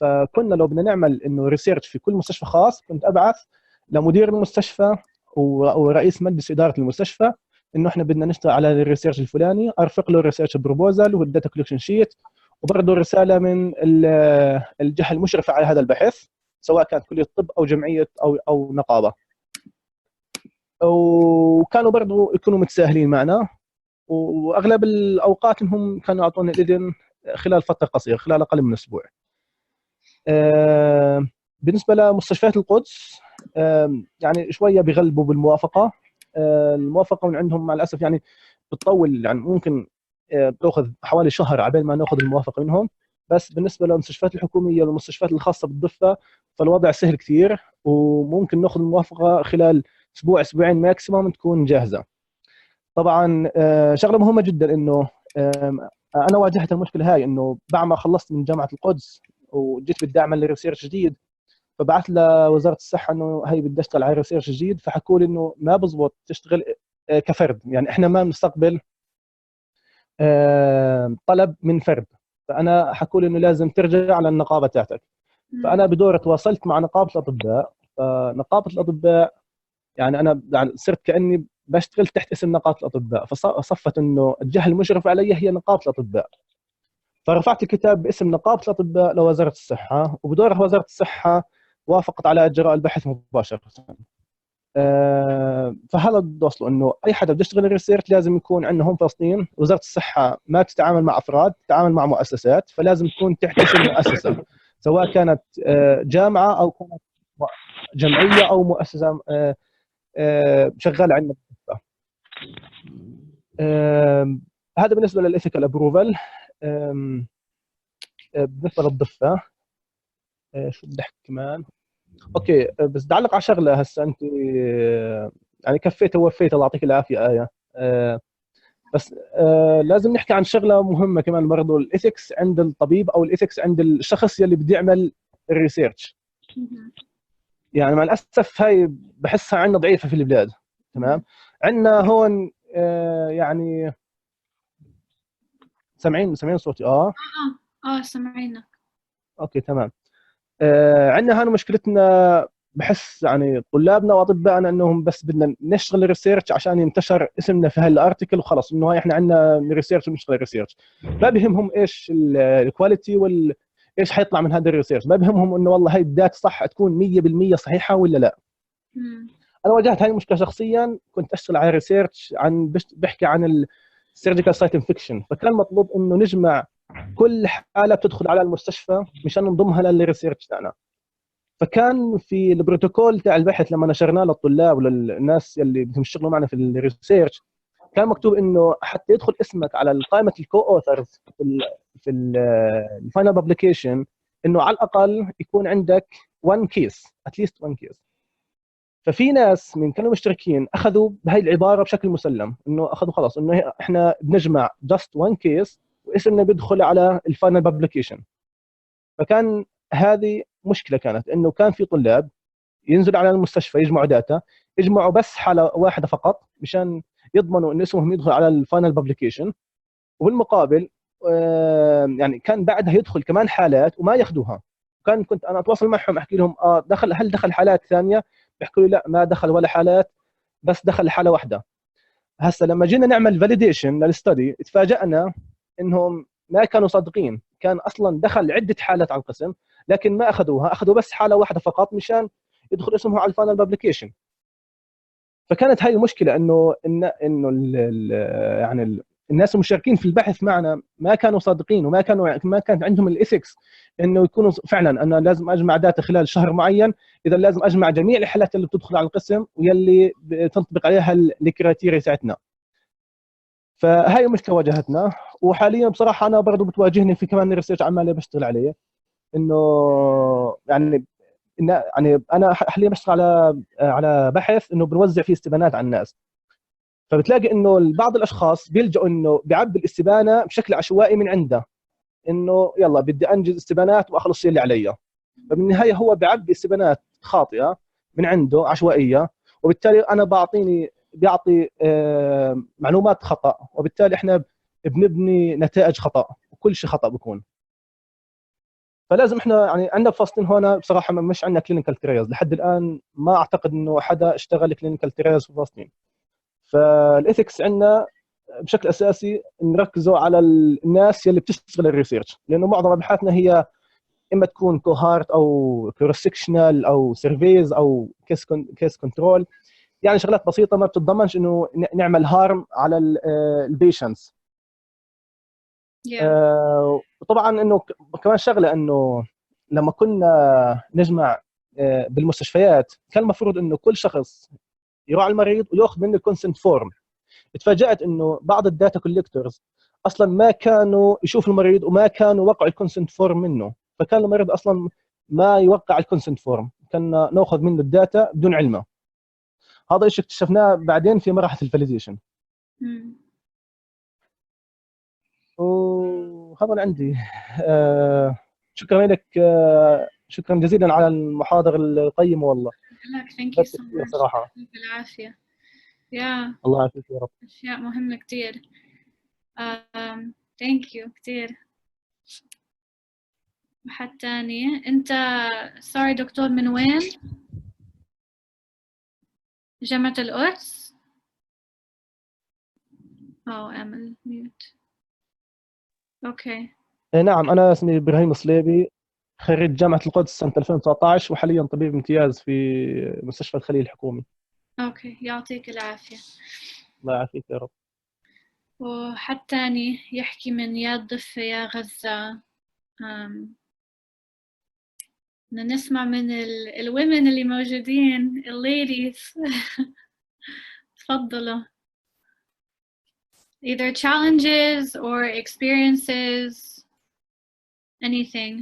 فكنا لو بدنا نعمل انه ريسيرش في كل مستشفى خاص، كنت ابعث لمدير المستشفى ورئيس مجلس اداره المستشفى انه احنا بدنا نشتغل على الريسيرش الفلاني، ارفق له الريسيرش بروبوزال والداتا كولكشن شيت، وبرضه رساله من الجهه المشرفه على هذا البحث، سواء كانت كليه طب او جمعيه او نقابه. وكانوا برضه يكونوا متساهلين معنا، واغلب الاوقات انهم كانوا يعطونا الاذن خلال فتره قصيره، خلال اقل من اسبوع. بالنسبه لمستشفيات القدس يعني شويه بيغلبوا بالموافقه. الموافقه من عندهم مع الاسف يعني بتطول، يعني ممكن بتاخذ حوالي شهر عبال ما ناخذ الموافقه منهم. بس بالنسبه للمستشفيات الحكوميه والمستشفيات الخاصه بالضفه فالوضع سهل كثير، وممكن ناخذ الموافقه خلال اسبوع اسبوعين ماكسيموم تكون جاهزه. طبعا شغله مهمه جدا انه انا واجهت المشكله هاي، انه بعد ما خلصت من جامعه القدس وجيت بدي اعمل ريسيرش جديد، فبعث لوزاره الصحه انه هي بدي اشتغل على ريسيرش جديد، فحكوا لي انه ما بزبط تشتغل كفرد، يعني احنا ما بنستقبل طلب من فرد. فانا حكوا لي انه لازم ترجع على النقابه تاعتك. فانا بدور تواصلت مع نقابه الاطباء، فنقابه الاطباء يعني انا يعني صرت كاني بشتغل تحت اسم نقابه الاطباء، فصفت انه الجهه المشرفه علي هي نقابه الاطباء. فرفعت الكتاب باسم نقابه الاطباء لوزاره الصحه، وبدورها وزاره الصحه وافقت على اجراء البحث مباشره. فهذا بدي اوصله، انه اي حدا بده يشتغل ريسيرش لازم يكون عنده هون فلسطين. وزاره الصحه ما تتعامل مع افراد، تتعامل مع مؤسسات، فلازم تكون تحت اسم مؤسسه، سواء كانت جامعه او كانت جمعيه او مؤسسه شغاله عندنا. هذا بالنسبه للايثيكال ابروفال. بالنسبه للضفه شو بدي احكي كمان؟ اوكي بس بدي اعلق على شغله. هسه انت يعني كفيت ووفيت، الله يعطيك العافيه ايه. بس لازم نحكي عن شغله مهمه كمان برضه، الايثكس عند الطبيب او الايثكس عند الشخص يلي بده يعمل الريسيرش. يعني مع الاسف هاي بحسها عندنا ضعيفه في البلاد. تمام، عندنا هون يعني سامعين صوتي؟ سمعينا. اوكي تمام. عندنا هنا مشكلتنا، بحس يعني طلابنا واطبائنا انهم بس بدنا نشتغل ريسيرش عشان ينتشر اسمنا في هالارتكل وخلص، انه هاي احنا عندنا ريسيرش وبنشتغل ريسيرش. ما بهمهم ايش الكواليتي ايش حيطلع من هذا الريسيرش، ما بهمهم انه والله هاي الداتا صح تكون 100% صحيحه ولا لا. انا واجهت هاي المشكله شخصيا، كنت اشتغل على ريسيرش بحكي عن السيرجيكال سايت انفكشن، فكان مطلوب انه نجمع كل حاله بتدخل على المستشفى مشان نضمها للريسيرش تاعنا. فكان في البروتوكول تاع البحث لما نشرناه للطلاب وللناس اللي بيشتغلوا معنا في الريسيرش، كان مكتوب انه حتى يدخل اسمك على قائمه الكو اوثرز في الفاينل بابليكيشن، انه على الاقل يكون عندك 1 كيس، اتليست 1 كيس. ففي ناس من كانوا مشتركين اخذوا بهي العباره بشكل مسلم، انه اخذوا خلاص انه احنا بنجمع جاست 1 كيس واسمنا بيدخل على الفاينل بابليكيشن. فكان هذه مشكله، كانت انه كان في طلاب ينزلوا على المستشفى يجمعوا داتا، يجمعوا بس حاله واحده فقط مشان يضمنوا ان اسمهم يدخل على الفاينل بابليكيشن، وبالمقابل يعني كان بعدها يدخل كمان حالات وما ياخذوها. كنت انا اتواصل معهم احكي لهم هل دخل حالات ثانيه؟ بيحكوا لي لا ما دخل ولا حالات، بس دخل حاله واحده. هسه لما جينا نعمل فاليديشن للستدي تفاجئنا انهم ما كانوا صادقين، كان اصلا دخل عده حالات على القسم لكن ما اخذوها، اخذوا بس حاله واحده فقط مشان يدخل اسمه على الفاينل بابليكيشن. فكانت هاي المشكله انه الناس المشاركين في البحث معنا ما كانوا صادقين، ما كان عندهم الايثكس انه يكونوا فعلا انا لازم اجمع داتا خلال شهر معين، اذا لازم اجمع جميع الحالات اللي بتدخل على القسم واللي تنطبق عليها الكريتيريا تاعتنا. فهاي المشكله واجهتنا، وحاليا بصراحه انا برضه بتواجهني في كمان ريسيرش عمالي بشتغل عليه، انه يعني انا حاليا بشتغل على بحث انه بنوزع فيه استبانات على الناس. فبتلاقي انه بعض الاشخاص بيلجأوا انه بيعبي الاستبانه بشكل عشوائي من عنده، انه يلا بدي انجز استبانات واخلص اللي علي. فبالنهايه هو بيعبي استبانات خاطئه من عنده عشوائيه، وبالتالي انا بيعطي معلومات خطا، وبالتالي احنا بنبني نتائج خطا وكل شيء خطا بكون. فلازم احنا يعني عندنا بفلسطين هون بصراحه مش عندنا كلينيكال تريز لحد الان، ما اعتقد انه حدا اشتغل كلينيكال تريز في فلسطين. فالايثكس عندنا بشكل اساسي نركزوا على الناس يلي بتشتغل الريسيرش، لانه معظم ابحاثنا هي اما تكون كوهارت او كورسكشنال او سيرفيز او كيس كنترول، يعني شغلات بسيطه ما بتتضمنش انه نعمل هارم على البيشنتس. وطبعا انه كمان شغله انه لما كنا نجمع بالمستشفيات كان المفروض انه كل شخص يروح على المريض وياخذ منه الكونسنت فورم. اتفاجات انه بعض الداتا كوليكتورز اصلا ما كانوا يشوفوا المريض وما كانوا وقعوا الكونسنت فورم منه، فكان المريض اصلا ما يوقع الكونسنت فورم، كنا ناخذ منه الداتا بدون علمه. هذا الشيء اكتشفناه بعدين في مرحله الفاليديشن. وهذا اللي عندي. شكرا لك، شكرا جزيلا على المحاضرة القيمة والله. Thank you so much. صراحة بالعافية. الله يعافيك يا رب. أشياء مهمة كتير. thank you كتير. واحد تاني، أنت sorry دكتور من وين؟ جامعة القدس؟ أعمل ميوت. أوكي. نعم، أنا اسمي إبراهيم صليبي، خريج جامعة القدس سنة 2019 وحاليا طبيب امتياز في مستشفى الخليل الحكومي. أوكي، يعطيك العافية. الله يعافيك يا رب. وحد تاني يحكي من يا الضفة يا غزة. بدنا نسمع من الwomen اللي موجودين، ladies. تفضلوا. Either challenges or experiences, anything.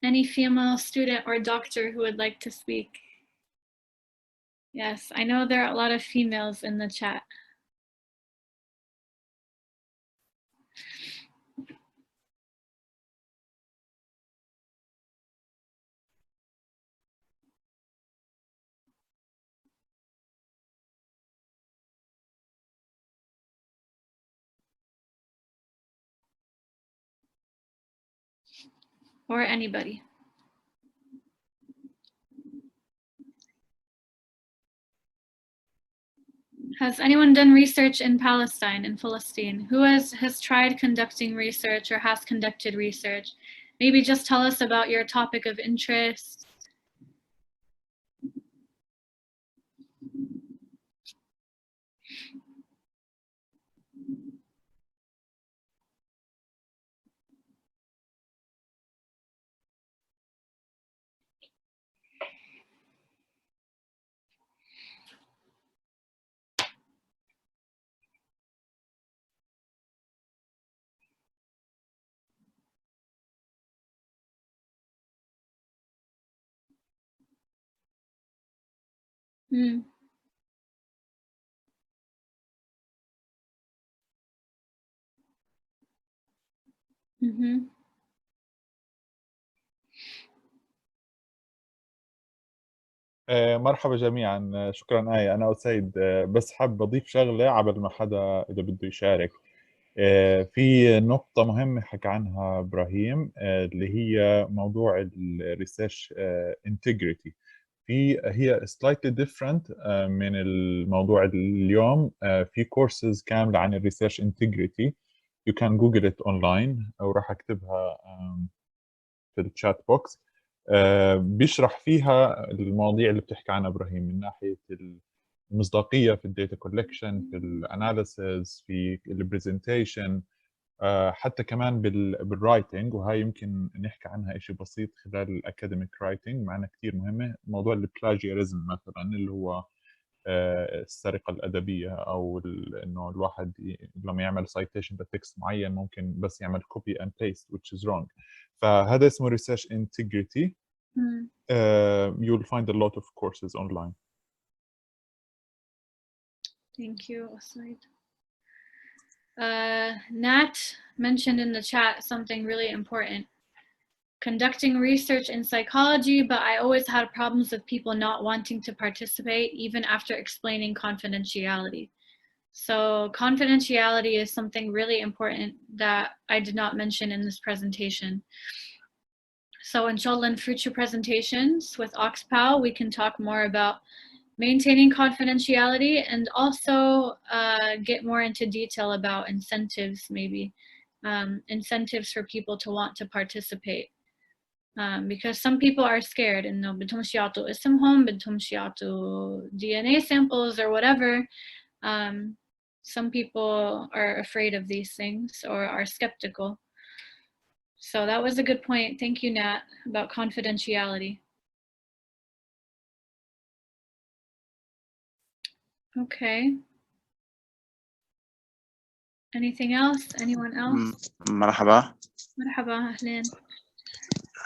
Any female student or doctor who would like to speak? Yes, I know there are a lot of females in the chat. or anybody. Has anyone done research in Palestine, in Palestine? Who has tried conducting research or has conducted research? Maybe just tell us about your topic of interest. Mm. Mm-hmm. مرحبا جميعا. شكرا آية. أنا أسيد، بس حاب أضيف شغلة قبل ما حدا إذا بده يشارك. في نقطة مهمة حكى عنها إبراهيم، اللي هي موضوع الريسيرش integrity. هي slightly different من الموضوع اليوم. في كورسز كاملة عن الريسيرش integrity. You can Google it online أو راح أكتبها في الشات بوكس. بيشرح فيها المواضيع اللي بتحكي عنها إبراهيم من ناحية المصداقية في الداتا كولكشن، في الاناليسز، في البرزنتيشن، حتى كمان بالرايتنج. وهاي يمكن نحكي عنها شيء بسيط خلال الاكاديميك رايتنج، معنا كثير مهمة. موضوع البلاجياريزم مثلا، اللي هو السرقة الأدبية، أو إنه الواحد لما يعمل citation لتكست معين ممكن بس يعمل copy and paste which is wrong. فهذا اسمه research integrity. You'll find a lot of courses online. Thank you, Asaid. Nat mentioned in the chat something really important. Conducting research in psychology, but I always had problems with people not wanting to participate even after explaining confidentiality. So confidentiality is something really important that I did not mention in this presentation. So inshallah, in future presentations with OxPal, we can talk more about maintaining confidentiality and also get more into detail about incentives, maybe incentives for people to want to participate. Because some people are scared and بدهم يعطوا اسمهم، بدهم يعطوا DNA samples or whatever. Some people are afraid of these things or are skeptical. So that was a good point. Thank you, Nat, about confidentiality. Okay. Anything else? Anyone else? مرحبا. مرحبا، أهلين.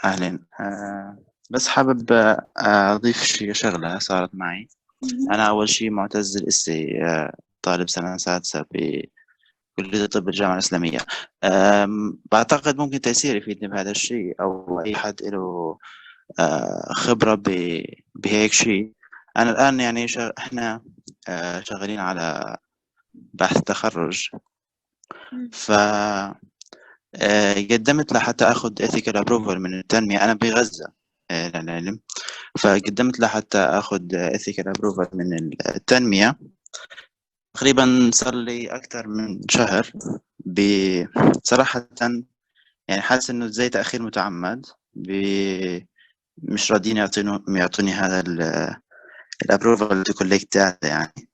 أهلين. بس حابب أضيف شغلة صارت معي. أنا أول شيء معتز الإسي، طالب سنة سادسة بكلية الطب الجامعة الإسلامية. بعتقد ممكن تيسير يفيدني بهذا الشيء، أو أي حد له خبرة بهيك شيء. أنا الآن يعني إحنا شغالين على بحث تخرج، ف قدمت لحتى أخذ ethical approval من التنمية. أنا بغزة للعلم، فقدمت لحتى أخذ ethical approval من التنمية. تقريبا صار لي أكثر من شهر. بصراحة يعني حاسس إنه زي تأخير متعمد، مش راضيين يعطوني هذا الابروفال تو كولكت داتا، يعني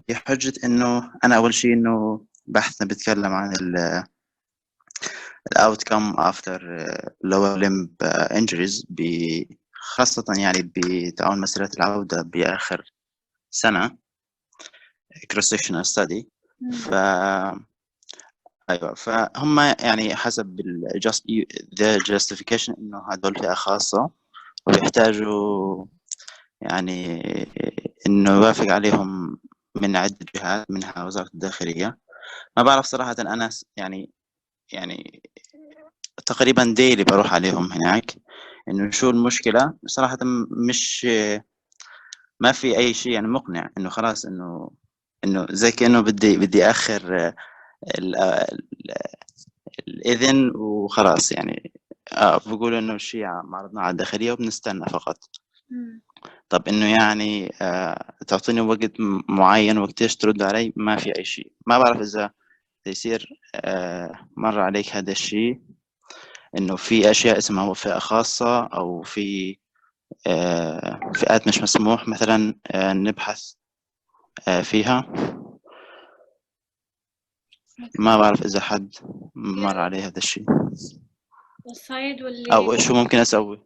بحجة إنه أنا أول شيء إنه بحثنا بيتكلم عن outcome after lower limb injuries، خاصة يعني بتعاون مسيرة العودة بآخر سنة cross-sectional study. أيوة، فهم يعني حسب the justification إنه هذول فئة خاصة وبيحتاجوا يعني إنه يوافق عليهم من عدة جهات، منها وزارة الداخلية. ما بعرف صراحة، أنا يعني تقريبا ديلي بروح عليهم هناك. إنه شو المشكلة صراحة، مش ما في أي شيء يعني مقنع. إنه خلاص إنه زي كأنه بدي آخر الإذن وخلاص، يعني بقولوا إنه الشيء معرضنا على الداخلية وبنستنى فقط. مم. طب إنه يعني تعطيني وقت معين وقتيش ترد علي، ما في أي شيء. ما بعرف إذا يصير مر عليك هذا الشيء، إنه في أشياء اسمها فئة خاصة أو في فئات مش مسموح مثلا نبحث فيها. ما بعرف إذا حد مر عليه هذا الشيء والسايد أو واللي شو ممكن أسوي.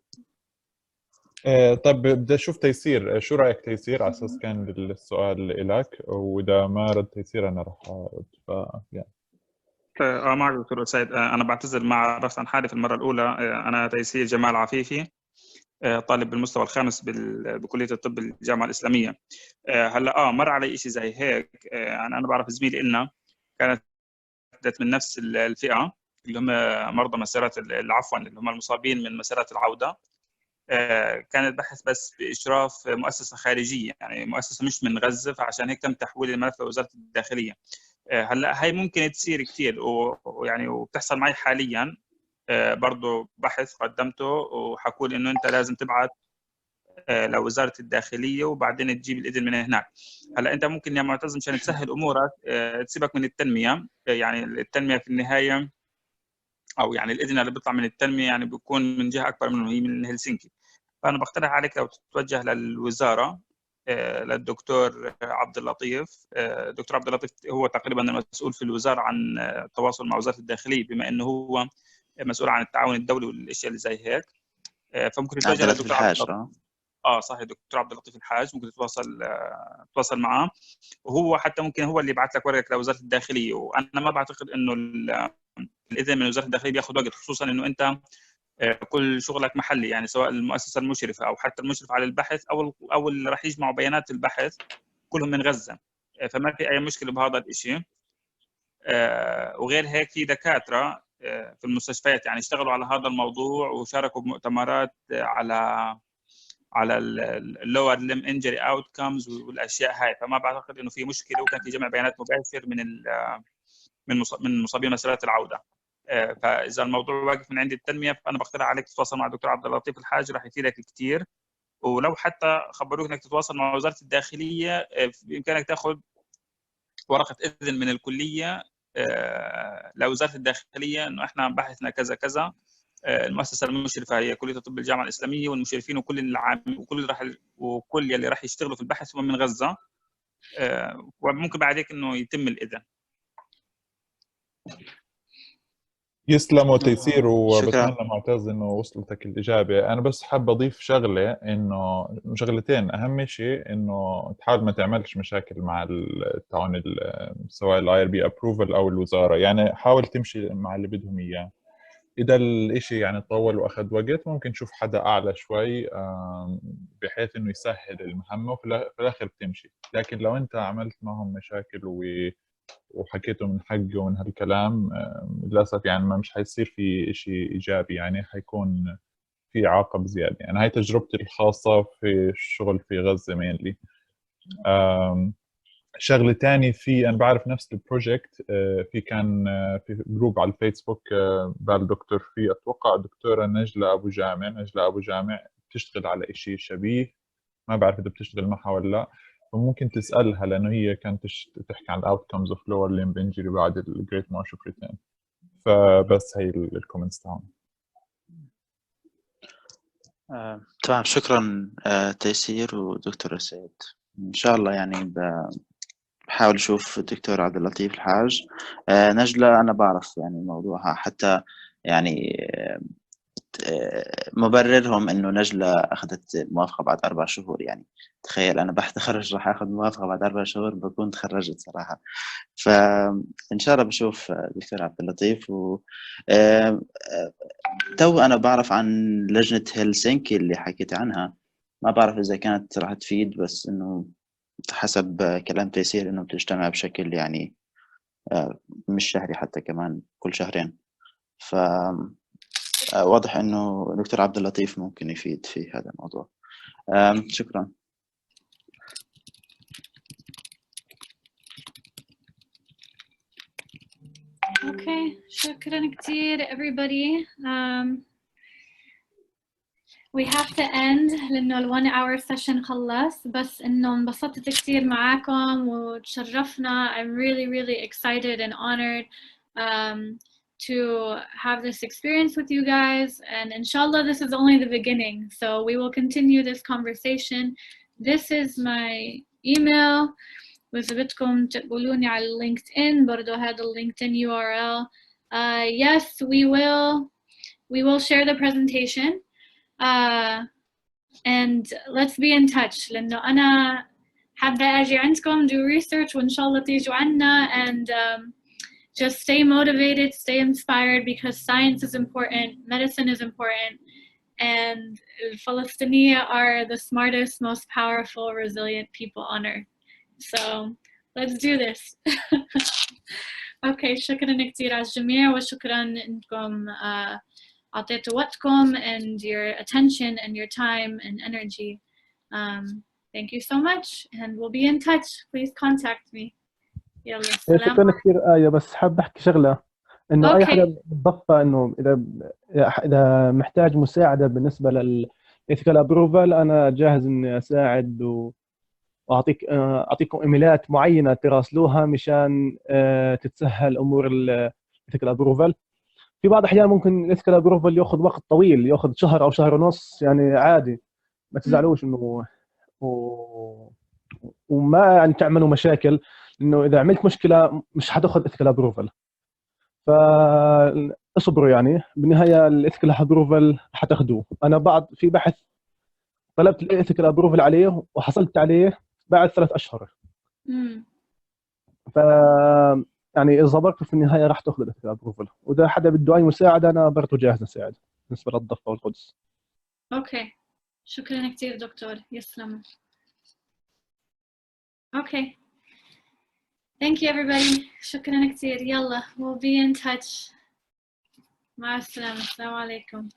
طب بدي اشوف تيسير، شو رايك تيسير؟ على اساس كان السؤال لك، واذا ما رد تيسير انا راح ارد. يعني معك دكتور سيد. أنا بعتذر ما عرفت عن حالي في المرة الأولى. أنا تيسير جمال عفيفي، طالب بالمستوى الخامس بكلية الطب الجامعة الإسلامية. هلا مر علي شيء زي هيك. أنا بعرف زميلي إلنا كانت من نفس الفئة اللي هم مرضى مسارات عفوا اللي هم المصابين من مسارات العودة. كان البحث بس بإشراف مؤسسة خارجية، يعني مؤسسة مش من غزة، فعشان هيك تم تحويل الملف لوزارة الداخلية. هلا هاي ممكن تصير كثير ويعني وبتحصل معي حاليا. برضه بحث قدمته وحكوا لي انه انت لازم تبعت لوزاره الداخليه وبعدين تجيب الاذن من هناك. هلا انت ممكن يا معتز مشان تسهل امورك تسيبك من التنميه. يعني التنميه في النهايه او يعني الاذن اللي بيطلع من التنميه يعني بيكون من جهه اكبر منه، هي من هلسنكي. فانا بقترح عليك لو تتوجه للوزاره للدكتور عبد اللطيف. الدكتور عبد اللطيف هو تقريبا المسؤول في الوزاره عن التواصل مع وزاره الداخليه، بما انه هو مسؤول عن التعاون الدولي والاشياء اللي زي هيك. فممكن عبد تتوجه اللطيف للدكتور عبد الحاج. اللطيف. صحيح، دكتور عبد اللطيف الحاج. ممكن تتواصل معاه، وهو حتى ممكن هو اللي يبعث لك ورقك لوزاره الداخليه. وانا ما بعتقد انه الاذن من وزاره الداخليه بياخذ وقت، خصوصا انه انت كل شغلك محلي، يعني سواء المؤسسه المشرفه او حتى المشرف على البحث او اللي راح يجمعوا بيانات البحث كلهم من غزه. فما في اي مشكله بهذا الشيء. وغير هيك في دكاتره في المستشفيات يعني اشتغلوا على هذا الموضوع وشاركوا بمؤتمرات على اللور ليم انجري اوتكمز والاشياء هاي. فما بعتقد انه في مشكله، وكان في جمع بيانات مباشر من مصابين مسارات العوده. فاذا الموضوع واقف من عند التنميه، فانا بقترح عليك تتواصل مع الدكتور عبد اللطيف الحاج، راح يفيدك كثير. ولو حتى خبروك انك تتواصل مع وزاره الداخليه، بامكانك تاخذ ورقه اذن من الكليه لوزاره الداخليه انه احنا بحثنا كذا كذا. المؤسسه المشرفه هي كليه الطب الجامعه الاسلاميه، والمشرفين وكل وكل اللي راح يشتغلوا في البحث هم من غزه. وممكن بعد هيك انه يتم الاذن. يسلموا تيسير، شكرا. وبتمنى معتز انه وصلتك الاجابه. انا بس حاب اضيف شغله، انه شغلتين. اهم شيء انه تحاول ما تعملش مشاكل مع التعاون سواء الاي ار بي ابروفل او الوزاره، يعني حاول تمشي مع اللي بدهم اياه. اذا الاشي يعني طول واخذ وقت، ممكن تشوف حدا اعلى شوي بحيث انه يسهل المهمه، وفي الاخر بتمشي. لكن لو انت عملت معهم مشاكل وحكيته من حقه ومن هالكلام، للاسف يعني ما مش حيصير في شيء ايجابي، يعني حيكون في عاقب زياده. يعني هاي تجربتي الخاصه في الشغل في غزه مينلي. شغله تاني، في انا بعرف نفس البروجكت، في كان في جروب على الفيسبوك بالدكتور، في اتوقع دكتوره نجله ابو جامع بتشتغل على شيء شبيه. ما بعرف اذا بتشتغل معها ولا لا، فممكن تسالها، لانه هي كانت تحكي عن الاوتكمز اوف لور ليمب انجري بعد الجريت مارش اوف ريتيرن. فبس هي الكومنتس تاعهم. تمام. شكرا تيسير ودكتور سعيد. ان شاء الله يعني بحاول اشوف الدكتور عبد اللطيف الحاج. نجلة انا بعرف يعني موضوعها، حتى يعني مبررهم انه نجلة اخذت الموافقة بعد 4 شهور. يعني تخيل انا بحث تخرج راح اخذ موافقة بعد 4 شهور، بكون تخرجت صراحة. فان شاء الله بشوف الدكتور عبد اللطيف. و تو انا بعرف عن لجنة هلسنكي اللي حكيت عنها. ما بعرف اذا كانت راح تفيد، بس انه حسب كلام تيسير انه بتجتمع بشكل يعني مش شهري، حتى كمان كل شهرين. ف واضح انه دكتور عبد اللطيف ممكن يفيد في هذا الموضوع. شكرا. Okay, شكرا كتير everybody. we have to end لأنه ال 1 hour session خلص، بس إنه انبسطت كتير معاكم وتشرفنا. I'm really excited and honored to have this experience with you guys, and inshallah this is only the beginning, so we will continue this conversation. This is my email. وإذا بدكم تقولوني على LinkedIn برضو هذا LinkedIn URL. Yes, we will share the presentation, and let's be in touch لأنه أنا حابة أجي عندكم do research وإن شاء الله تيجوا عنا, and just stay motivated, stay inspired, because science is important, medicine is important, and Palestinians are the smartest, most powerful, resilient people on earth. So let's do this. Okay, شكرا كتير على الجميع وشكرا إنكم أعطيتوا وقتكم and your attention and your time and energy. Thank you so much, and we'll be in touch. Please contact me. يلا السلام. شكرا كثير آية، بس حاب أحكي شغلة إنه أي حدا بالضبط إنه إذا محتاج مساعدة بالنسبة للإثيكال أبروفال أنا جاهز إني أساعد وأعطيكم إيميلات معينة تراسلوها مشان تتسهل أمور الإثيكال أبروفال. في بعض الأحيان ممكن الإثيكال أبروفال يأخذ وقت طويل، يأخذ شهر أو شهر ونص، يعني عادي ما تزعلوش إنه وما يعني تعملوا مشاكل، إنه إذا عملت مشكلة مش حتاخذ إثيكال أبروفال، فاصبروا يعني بالنهاية الإثيكال أبروفال حتاخذوه. أنا في بحث طلبت الإثيكال أبروفال عليه وحصلت عليه بعد 3 أشهر. ف يعني إذا صبرت في النهاية راح تاخذ الإثيكال أبروفال، وإذا حدا بده أي مساعدة أنا برضو جاهز أساعد بالنسبة للضفة والقدس. أوكي، شكرا كثير دكتور، يسلم. Okay. Thank you everybody. شكرا كثير. يلا we'll be in touch. مع السلامة. السلام عليكم.